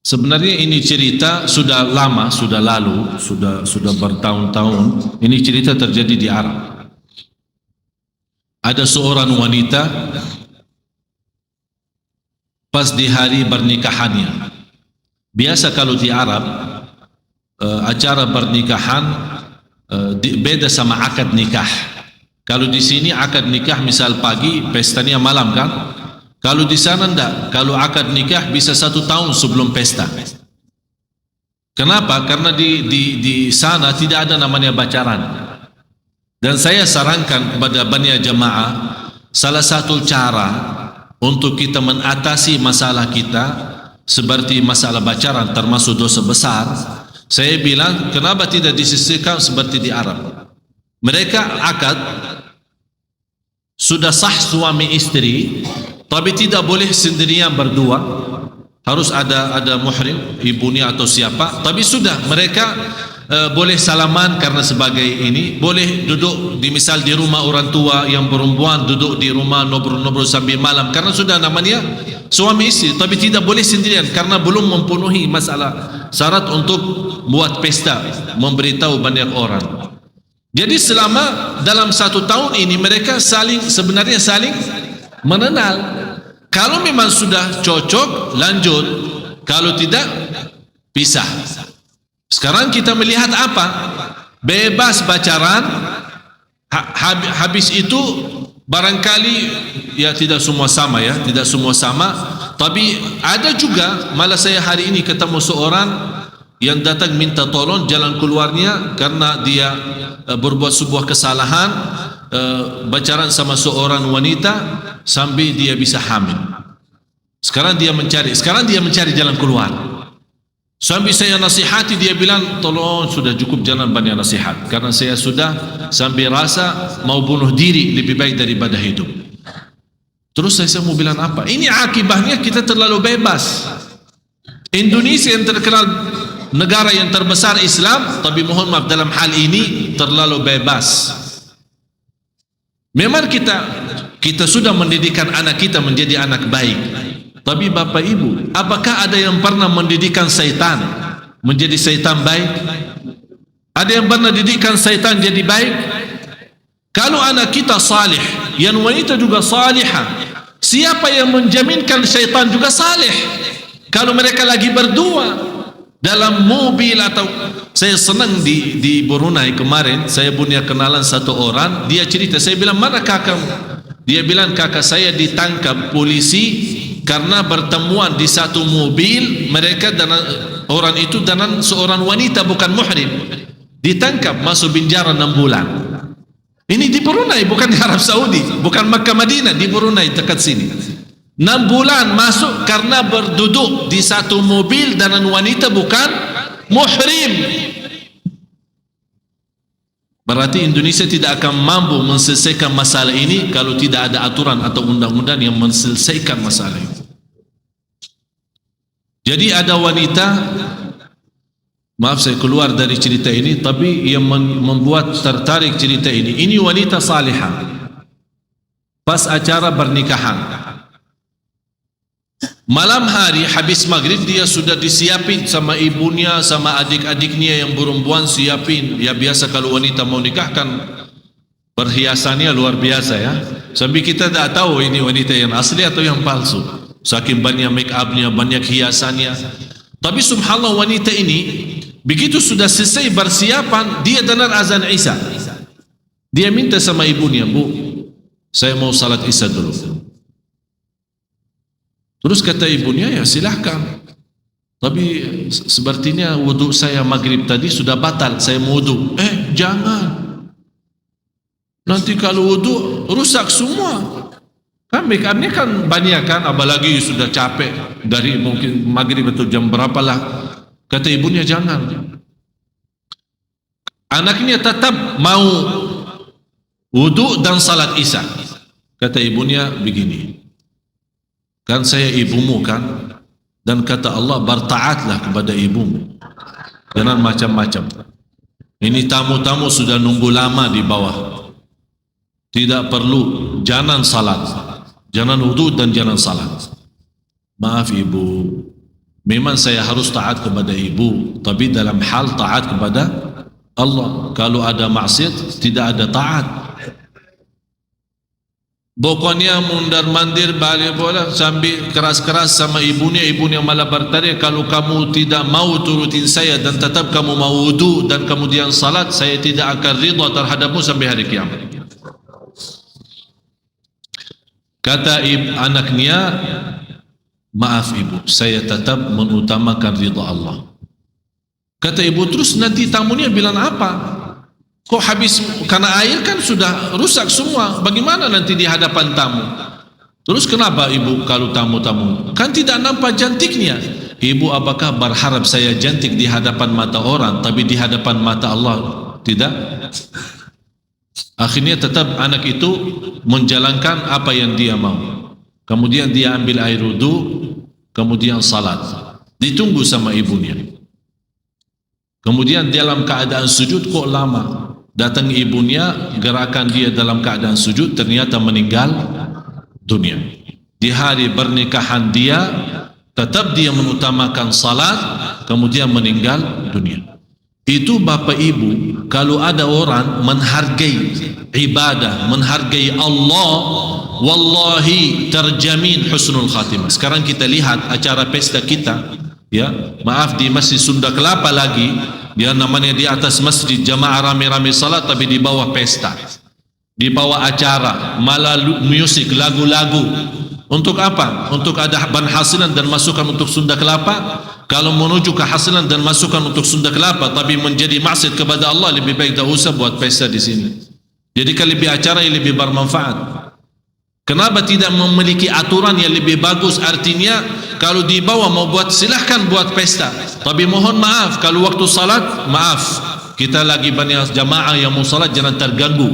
Sebenarnya ini cerita sudah lama, sudah lalu, sudah bertahun-tahun. Ini cerita terjadi di Arab. Ada seorang wanita pas di hari pernikahannya. Biasa kalau di Arab acara pernikahan beda sama akad nikah. Kalau di sini akad nikah misal pagi, pestanya malam kan? Kalau di sana enggak, kalau akad nikah bisa 1 tahun sebelum pesta. Kenapa? Karena di sana tidak ada namanya pacaran. Dan saya sarankan kepada banyak jamaah, salah satu cara untuk kita mengatasi masalah kita seperti masalah pacaran termasuk dosa besar, saya bilang kenapa tidak disisihkan seperti di Arab. Mereka akad sudah sah suami istri, tapi tidak boleh sendirian berdua, harus ada muhrim, ibunya atau siapa. Tapi sudah mereka boleh salaman karena sebagai ini, boleh duduk di misal di rumah orang tua yang perempuan, duduk di rumah ngobrol-ngobrol sambil malam karena sudah namanya suami istri, tapi tidak boleh sendirian karena belum memenuhi masalah syarat untuk buat pesta, memberitahu banyak orang. Jadi selama dalam 1 tahun ini mereka sebenarnya saling mengenal. Kalau memang sudah cocok lanjut, kalau tidak pisah. Sekarang kita melihat apa? Bebas pacaran, habis itu barangkali ya tidak semua sama ya, tidak semua sama, Tapi ada juga, malah saya hari ini ketemu seorang yang datang minta tolong jalan keluarnya karena dia berbuat sebuah kesalahan, pacaran sama seorang wanita sambil dia bisa hamil. Sekarang dia mencari jalan keluar. Sambil saya nasihati, dia bilang, tolong sudah cukup, jangan banyak nasihat, karena saya sudah sambil rasa mau bunuh diri lebih baik daripada hidup. Terus saya mau bilang apa? Ini akibatnya kita terlalu bebas. Indonesia yang terkenal negara yang terbesar Islam, tapi mohon maaf dalam hal ini terlalu bebas. Memang kita sudah mendidikkan anak kita menjadi anak baik, tapi Bapak Ibu, apakah ada yang pernah mendidikkan syaitan menjadi syaitan baik? Ada yang pernah didikkan syaitan jadi baik? Kalau anak kita salih, yang wanita juga salihah, siapa yang menjaminkan syaitan juga salih? Kalau mereka lagi berdua dalam mobil atau... Saya senang di Brunei kemarin, saya punya kenalan satu orang, dia cerita, saya bilang, mana kakak? Dia bilang, kakak saya ditangkap polisi karena bertemuan di satu mobil, mereka dan orang itu dengan seorang wanita bukan muhrim, ditangkap, masuk penjara 6 bulan. Ini di Brunei, bukan di Arab Saudi, bukan Makkah Madinah, di Brunei dekat sini. 6 bulan masuk karena berduduk di satu mobil dengan wanita bukan muhrim. Berarti Indonesia tidak akan mampu menyelesaikan masalah ini kalau tidak ada aturan atau undang-undang yang menyelesaikan masalah ini. Jadi ada wanita, maaf saya keluar dari cerita ini, tapi yang membuat tertarik cerita ini wanita salihah. Pas acara pernikahan, malam hari habis maghrib dia sudah disiapin sama ibunya, sama adik-adiknya yang perempuan, siapin. Ya biasa kalau wanita mau nikah kan perhiasannya luar biasa ya. Sampai kita tak tahu ini wanita yang asli atau yang palsu. Saking banyak make upnya, banyak hiasannya. Tapi subhanallah wanita ini begitu sudah selesai persiapan, dia dengar azan Isya. Dia minta sama ibunya, Bu, saya mau salat Isya dulu. Terus kata ibunya, ya silahkan, tapi sepertinya wudhu saya maghrib tadi sudah batal, saya mau wudhu. Jangan, nanti kalau wudhu rusak semua. Kan make upnya kan banyak kan, apalagi sudah capek dari mungkin maghrib atau jam berapa lah. Kata ibunya jangan. Anaknya tetap mau wudhu dan salat Isya. Kata ibunya begini, kan saya ibumu kan, dan kata Allah bertaatlah kepada ibumu, jangan macam-macam. Ini tamu-tamu sudah nunggu lama di bawah, tidak perlu, jangan salat, jangan wudhu dan jangan salat. Maaf ibu, memang saya harus taat kepada ibu, tapi dalam hal taat kepada Allah. Kalau ada maksiat tidak ada taat. Pokoknya mundar mandir balik bola sambil keras-keras sama ibunya malah bertanya, kalau kamu tidak mau turutin saya dan tetap kamu mau wudu dan kemudian salat, saya tidak akan ridha terhadapmu sampai hari kiamat. Kata anaknya, maaf ibu, saya tetap mengutamakan ridha Allah. Kata ibu, terus nanti tamunya bilang apa? Kok habis, karena air kan sudah rusak semua, bagaimana nanti di hadapan tamu? Terus kenapa ibu kalau tamu-tamu kan tidak nampak cantiknya? Ibu apakah berharap saya cantik di hadapan mata orang, tapi di hadapan mata Allah tidak? Akhirnya tetap anak itu menjalankan apa yang dia mau. Kemudian dia ambil air wudu, kemudian salat, ditunggu sama ibunya. Kemudian dalam keadaan sujud kok lama. Datang ibunya, gerakan dia dalam keadaan sujud, ternyata meninggal dunia. Di hari pernikahan dia, tetap dia mengutamakan salat, kemudian meninggal dunia. Itu Bapak Ibu, kalau ada orang menghargai ibadah, menghargai Allah, wallahi terjamin husnul khatimah. Sekarang kita lihat acara pesta kita, ya, maaf di Masjid Sunda Kelapa lagi, dia namanya di atas masjid jamaah rame-rame salat, tapi di bawah pesta, di bawah acara, malah musik, lagu-lagu, Untuk apa? Untuk ada penghasilan dan masukan untuk Sunda Kelapa. Kalau menuju kehasilan dan masukan untuk Sunda Kelapa tapi menjadi maksiat kepada Allah, lebih baik tak usah buat pesta di sini. Jadi kalau lebih acara yang lebih bermanfaat. Kenapa tidak memiliki aturan yang lebih bagus? Artinya kalau di bawah mau buat, silahkan buat pesta, tapi mohon maaf kalau waktu salat, maaf, kita lagi banyak jamaah yang mau salat, jangan terganggu.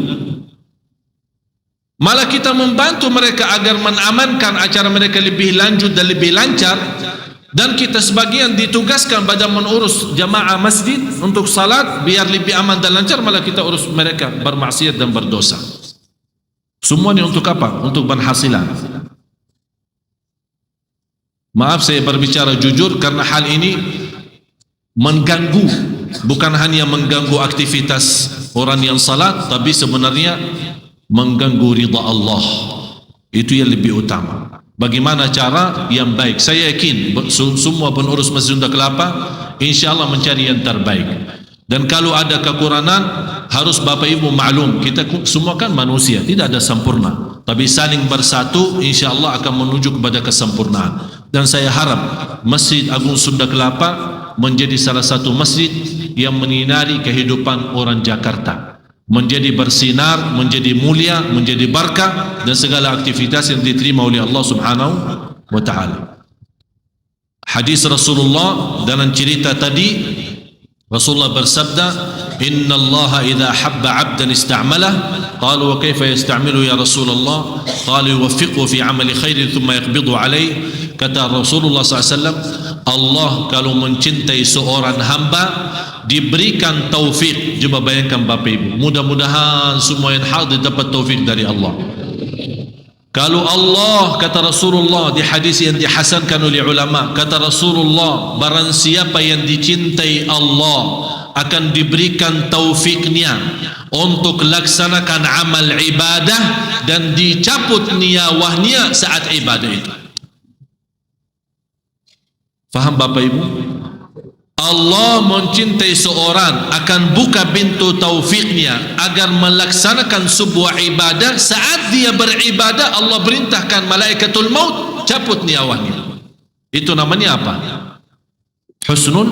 Malah kita membantu mereka agar mengamankan acara mereka lebih lanjut dan lebih lancar. Dan kita sebagian ditugaskan pada mengurus jamaah masjid untuk salat biar lebih aman dan lancar, malah kita urus mereka bermaksiat dan berdosa. Semua ini untuk apa? Untuk penghasilan. Maaf saya berbicara jujur karena hal ini mengganggu, bukan hanya mengganggu aktivitas orang yang salat, tapi sebenarnya mengganggu ridha Allah. Itu yang lebih utama. Bagaimana cara yang baik? Saya yakin semua pengurus Masjid Sunda Kelapa insya Allah mencari yang terbaik. Dan kalau ada kekurangan, harus Bapak Ibu maklum, kita semua kan manusia, tidak ada sempurna, tapi saling bersatu insya Allah akan menuju kepada kesempurnaan. Dan saya harap Masjid Agung Sunda Kelapa menjadi salah satu masjid yang menyinari kehidupan orang Jakarta, menjadi bersinar, menjadi mulia, menjadi berkah, dan segala aktivitas yang diterima oleh Allah Subhanahu wa Ta'ala. Hadis Rasulullah dalam cerita tadi, Rasulullah bersabda, Inna Allah idha habba abdan ista'malah. Qalu wa kaifa yasta'milu ya Rasulullah? Qalu yuwaffiqhu fi amali khairin thumma yaqbidu alaih. Kata Rasulullah SAW, Allah kalau mencintai seorang hamba, diberikan taufik. Coba bayangkan Bapak Ibu, mudah-mudahan semua yang hadir dapat taufik dari Allah. Kalau Allah, kata Rasulullah di hadis yang dihasankan oleh ulama, kata Rasulullah, barang siapa yang dicintai Allah akan diberikan taufiknya untuk laksanakan amal ibadah dan dicabut niyawahnya saat ibadah itu. Faham Bapak Ibu? Allah mencintai seorang akan buka pintu taufiknya agar melaksanakan sebuah ibadah. Saat dia beribadah, Allah perintahkan malaikatul maut cabut nyawanya. Itu namanya apa? Husnul.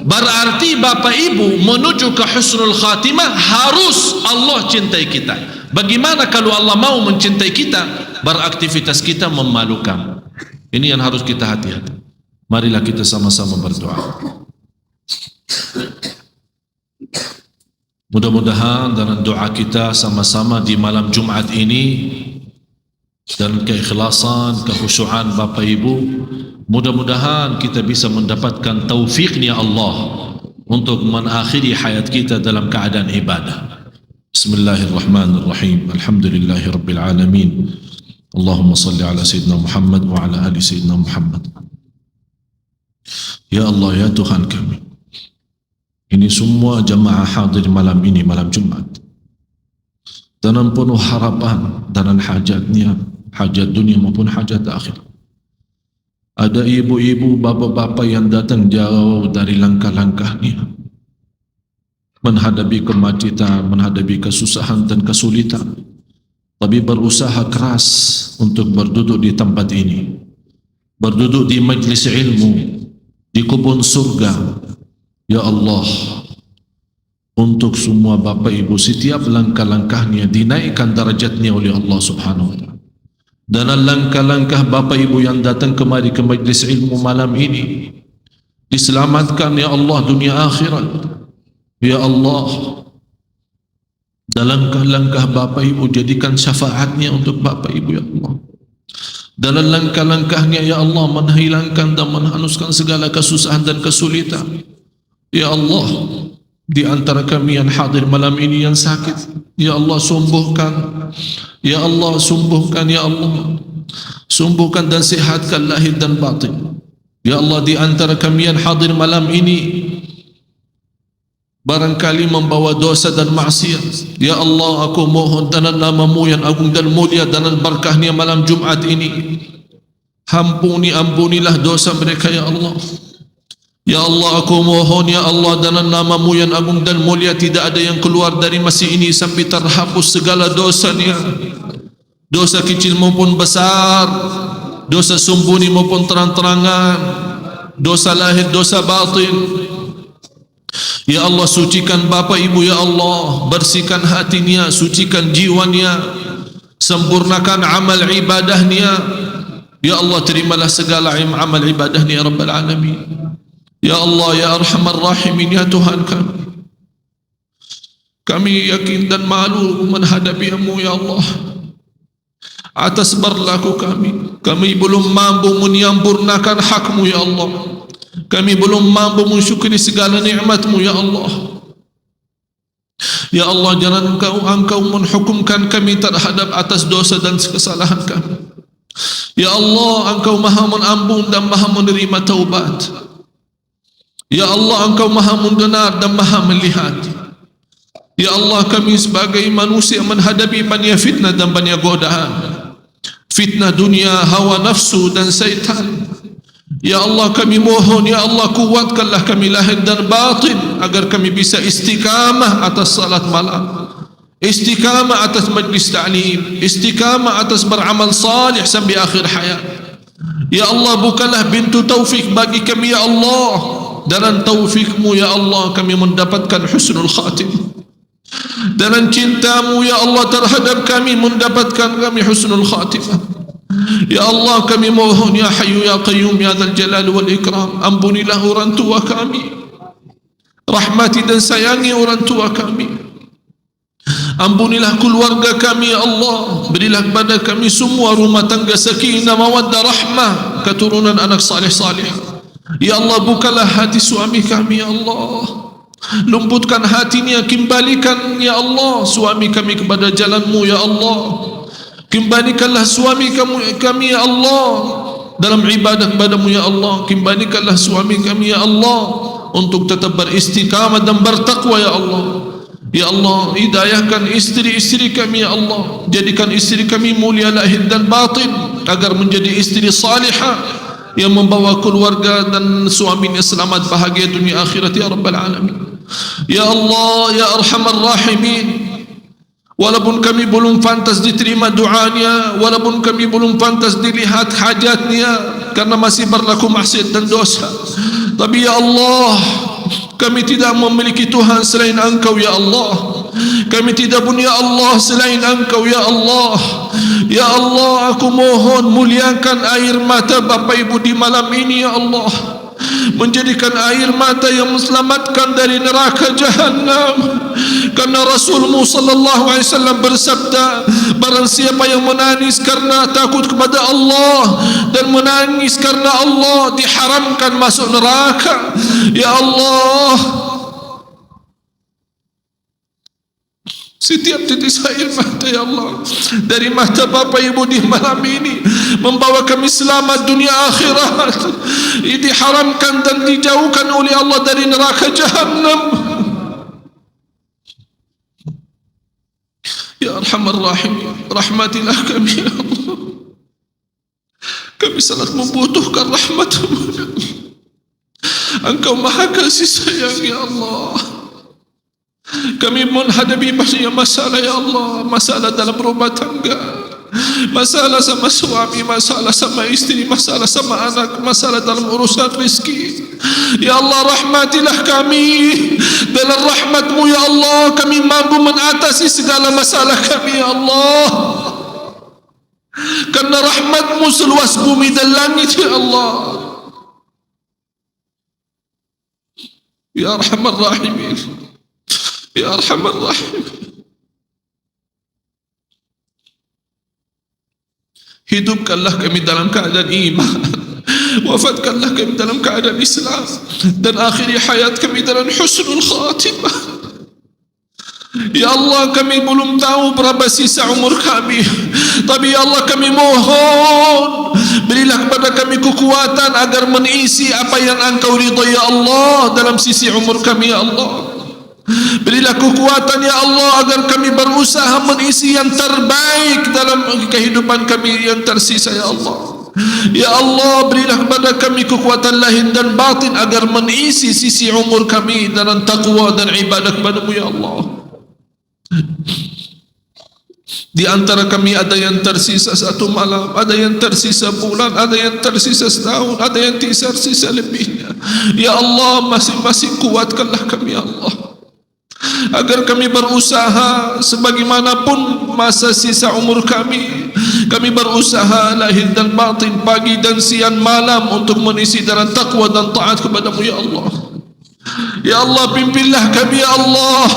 Berarti Bapak Ibu menuju ke husnul khatimah harus Allah cintai kita. Bagaimana kalau Allah mau mencintai kita, beraktivitas kita memalukan? Ini yang harus kita hati-hati. Marilah kita sama-sama berdoa. Mudah-mudahan dalam doa kita sama-sama di malam Jumat ini, dan keikhlasan, kekhusyuan Bapak Ibu, mudah-mudahan kita bisa mendapatkan taufiknya Allah untuk mengakhiri hayat kita dalam keadaan ibadah. Bismillahirrahmanirrahim. Alhamdulillahi Rabbil Alamin. Allahumma salli ala Sayyidina Muhammad wa ala ali Sayyidina Muhammad. Ya Allah, ya Tuhan kami, ini semua jamaah hadir malam ini, malam Jumat, dengan penuh harapan dan hajatnya, hajat dunia maupun hajat akhir. Ada ibu-ibu, bapak-bapak yang datang jauh dari langkah-langkahnya, menghadapi kemacetan, menghadapi kesusahan dan kesulitan, tapi berusaha keras untuk berduduk di tempat ini, berduduk di majlis ilmu, di kebun surga. Ya Allah, untuk semua Bapak Ibu, setiap langkah-langkahnya dinaikkan darajatnya oleh Allah Subhanahu wa Ta'ala. Dan langkah-langkah Bapak Ibu yang datang kemari ke majlis ilmu malam ini diselamatkan ya Allah dunia akhirat. Ya Allah, dalam langkah-langkah Bapak Ibu jadikan syafaatnya untuk Bapak Ibu ya Allah. Dalam langkah-langkahnya ya Allah menghilangkan dan menhanuskan segala kesusahan dan kesulitan. Ya Allah, di antara kami yang hadir malam ini yang sakit, ya Allah sembuhkan. Ya Allah sembuhkan, ya Allah sembuhkan dan sehatkan lahir dan batin. Ya Allah, di antara kami yang hadir malam ini barangkali membawa dosa dan maksiat, ya Allah aku mohon dalam nama-Mu yang agung dan mulia, dalam berkahnya malam Jumat ini, ampunilah dosa mereka ya Allah. Ya Allah aku mohon ya Allah dalam nama-Mu yang agung dan mulia, tidak ada yang keluar dari masjid ini sampai terhapus segala dosanya, dosa kecil maupun besar, dosa sembunyi maupun terang-terangan, dosa lahir, dosa batin. Ya Allah, sucikan bapa ibu ya Allah, bersihkan hatinya, sucikan jiwanya, sempurnakan amal ibadahnya. Ya Allah, terimalah segala amal ibadahnya ya Rabbal Alamin. Ya Allah, ya Arhamar Rahimin, ya Tuhan kami yakin dan malu menghadapi-Mu ya Allah atas berlaku kami belum mampu menyempurnakan hak-Mu ya Allah, kami belum mampu mensyukuri segala nikmat-Mu ya Allah. Ya Allah, jangan Engkau menghukumkan kami terhadap atas dosa dan kesalahan kami. Ya Allah, Engkau maha mengampun dan maha menerima taubat. Ya Allah, Engkau maha mendengar dan maha melihat. Ya Allah, kami sebagai manusia menghadapi banyak fitnah dan banyak godaan, fitnah dunia, hawa nafsu dan syaitan. Ya Allah, kami mohon ya Allah, kuatkanlah kami lahir dan batin agar kami bisa istiqamah atas salat malam, istiqamah atas majlis ta'lim, istiqamah atas beramal salih sampai akhir hayat. Ya Allah, bukalah pintu taufik bagi kami ya Allah. Dengan taufik-Mu ya Allah kami mendapatkan husnul khatimah. Dengan cinta-Mu ya Allah terhadap kami mendapatkan kami husnul khatimah. Ya Allah, kami mohon ya Hayyu ya Qayyum ya Dzal Jalal wal Ikram, ampunilah orang tua kami, rahmati dan sayangi orang tua kami, ampunilah keluarga kami ya Allah, berilah kepada kami semua rumah tangga sakinah mawaddah rahmah, keturunan anak saleh-saleh. Ya Allah, bukalah hati suami kami ya Allah, lembutkan hatinya, kembalikan ya Allah suami kami kepada jalan-Mu ya Allah. Kembalikanlah suami kami ya Allah dalam ibadah kepada-Mu ya Allah. Kembalikanlah suami kami ya Allah untuk tetap beristiqamah dan bertakwa ya Allah. Ya Allah, hidayahkan istri-istri kami ya Allah, jadikan istri kami mulia lahir dan batin agar menjadi istri salihah yang membawa keluarga dan suaminya selamat bahagia dunia akhirat ya Rabbal Alamin. Ya Allah, ya Arhamar Rahimin, walaupun kami belum pantas diterima doanya, walaupun kami belum pantas dilihat hajatnya karena masih berlaku maksiat dan dosa, tapi ya Allah, kami tidak memiliki Tuhan selain Engkau ya Allah. Kami tidak punya Allah selain Engkau ya Allah. Ya Allah, aku mohon muliakan air mata Bapa Ibu di malam ini ya Allah, menjadikan air mata yang menyelamatkan dari neraka Jahannam. Karena Rasul-Mu sallallahu alaihi wasallam bersabda, barang siapa yang menangis karena takut kepada Allah dan menangis karena Allah, diharamkan masuk neraka. Ya Allah, setiap tetes air mata ya Allah dari mata Bapa Ibu di malam ini membawa kami selamat dunia akhirat, diharamkan dan dijauhkan oleh Allah dari neraka Jahannam. Ya Arhamar Rahim, rahmatilah kami ya Allah. Kami sangat membutuhkan rahmat-Mu. Engkau maha kasih sayang ya Allah. Kami menghadapi banyak masalah ya Allah, masalah dalam rumah tangga, masalah sama suami, masalah sama istri, masalah sama anak, masalah dalam urusan rezeki. Ya Allah, rahmatilah kami. Dalam rahmat-Mu ya Allah kami mampu mengatasi segala masalah kami ya Allah. Karena rahmat-Mu seluas bumi dan langit ya Allah. Ya Arhamar Rahimin, Ya Arhamar Rahim, hidupkanlah kami dalam keadaan iman, wafatkanlah kami dalam keadaan Islam, dan akhiri hayat kami dalam husnul khatimah. Ya Allah, kami belum tahu berapa sisa umur kami, tapi ya Allah kami mohon, berilah kepada kami kekuatan agar mengisi apa yang Engkau ridhai ya Allah dalam sisi umur kami ya Allah. Berilah kekuatan ya Allah agar kami berusaha mengisi yang terbaik dalam kehidupan kami yang tersisa ya Allah. Ya Allah, berilah kepada kami kekuatan lahir dan batin agar mengisi sisi umur kami dalam taqwa dan ibadah kepada-Mu ya Allah. Di antara kami ada yang tersisa 1 malam, ada yang tersisa bulan, ada yang tersisa setahun, ada yang tersisa lebihnya. Ya Allah, masing-masing kuatkanlah kami ya Allah, agar kami berusaha sebagaimanapun masa sisa umur kami berusaha lahir dan batin, pagi dan siang malam untuk mengisi dalam taqwa dan taat kepadamu ya Allah. Ya Allah, pimpinlah kami ya Allah,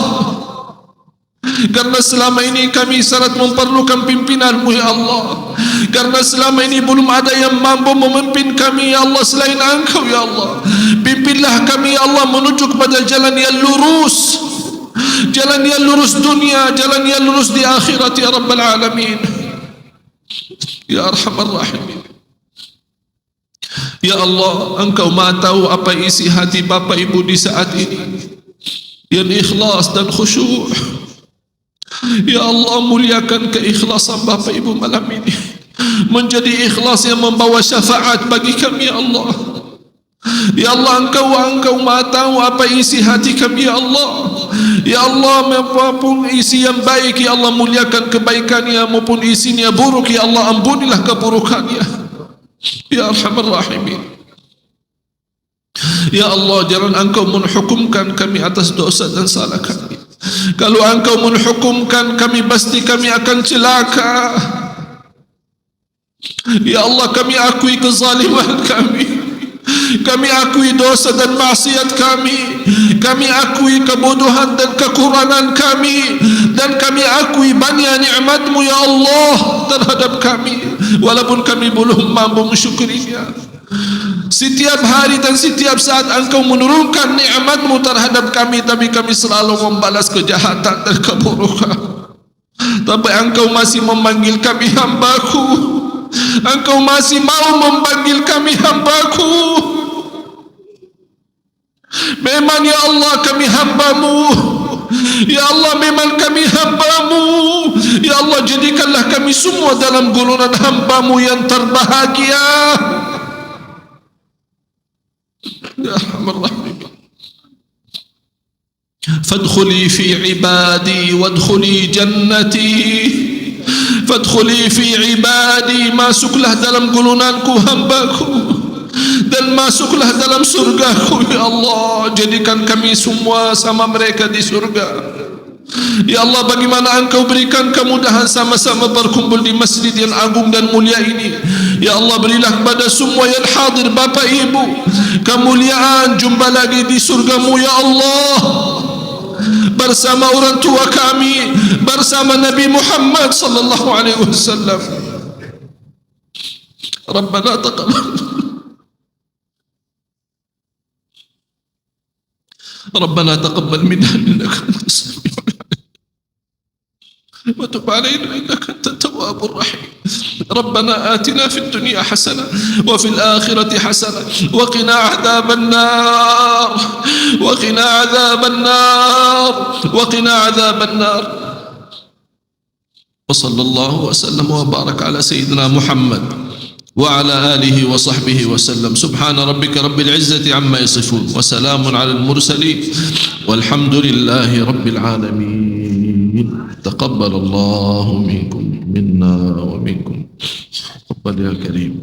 karena selama ini kami sangat memerlukan pimpinanmu ya Allah, karena selama ini belum ada yang mampu memimpin kami ya Allah selain Engkau ya Allah. Pimpinlah kami ya Allah menuju kepada jalan yang lurus, jalan yang lurus dunia, jalan yang lurus di akhirat ya Rabbal Alamin, ya Arhamar Rahimin. Ya Allah, Engkau maha tahu apa isi hati Bapak Ibu di saat ini yang ikhlas dan khusyuk. Ya Allah, muliakan keikhlasan Bapak Ibu malam ini menjadi ikhlas yang membawa syafaat bagi kami ya Allah. Ya Allah, Engkau maha tahu apa isi hati kami ya Allah. Ya Allah, apapun isi yang baik ya Allah, muliakan kebaikannya, maupun isinya buruk ya Allah, ampunilah keburukannya ya Arhamar Rahimin. Ya Allah, jangan Engkau menhukumkan kami atas dosa dan salah kami. Kalau Engkau menhukumkan kami, pasti kami akan celaka. Ya Allah, kami akui kezaliman kami akui dosa dan maksiat kami akui kebodohan dan kekurangan kami, dan kami akui banyak nikmat-Mu ya Allah terhadap kami, walaupun kami belum mampu mensyukurinya. Setiap hari dan setiap saat Engkau menurunkan nikmat-Mu terhadap kami, tapi kami selalu membalas kejahatan dan keburukan. Tapi Engkau masih memanggil kami hamba-Ku, Engkau masih mau memanggil kami hamba-Ku. Memang ya Allah kami hamba-Mu, ya Allah memang kami hamba-Mu. Ya Allah, jadikanlah kami semua dalam golongan hamba-Mu yang terbahagia ya Arhamar Rahimin. Fadkhuli fi ibadi wadkhuli jannati, fadkhuli fi ibadi, masuklah dalam golonganku, hambaku, dan masuklah dalam surgaku ya Allah. Jadikan kami semua sama mereka di surga ya Allah. Bagaimana Engkau berikan kemudahan sama-sama berkumpul di masjid yang agung dan mulia ini ya Allah. Berilah kepada semua yang hadir Bapak Ibu kemuliaan, jumpa lagi di surga-Mu ya Allah, bersama orang tua kami, bersama Nabi Muhammad sallallahu alaihi wasallam. Rabbana taqabbal, Rabbana taqabbal minna innaka antas samiul وتب علينا إنك أنت التواب الرحيم. ربنا آتنا في الدنيا حسنة وفي الآخرة حسنة وقنا عذاب النار، وقنا عذاب النار، وقنا عذاب النار. وصلى الله وسلم وبارك على سيدنا محمد وعلى آله وصحبه وسلم. سبحان ربك رب العزة عما يصفون وسلام على المرسلين والحمد لله رب العالمين. تقبل الله منكم منا ومنكم. تقبل يا كريم.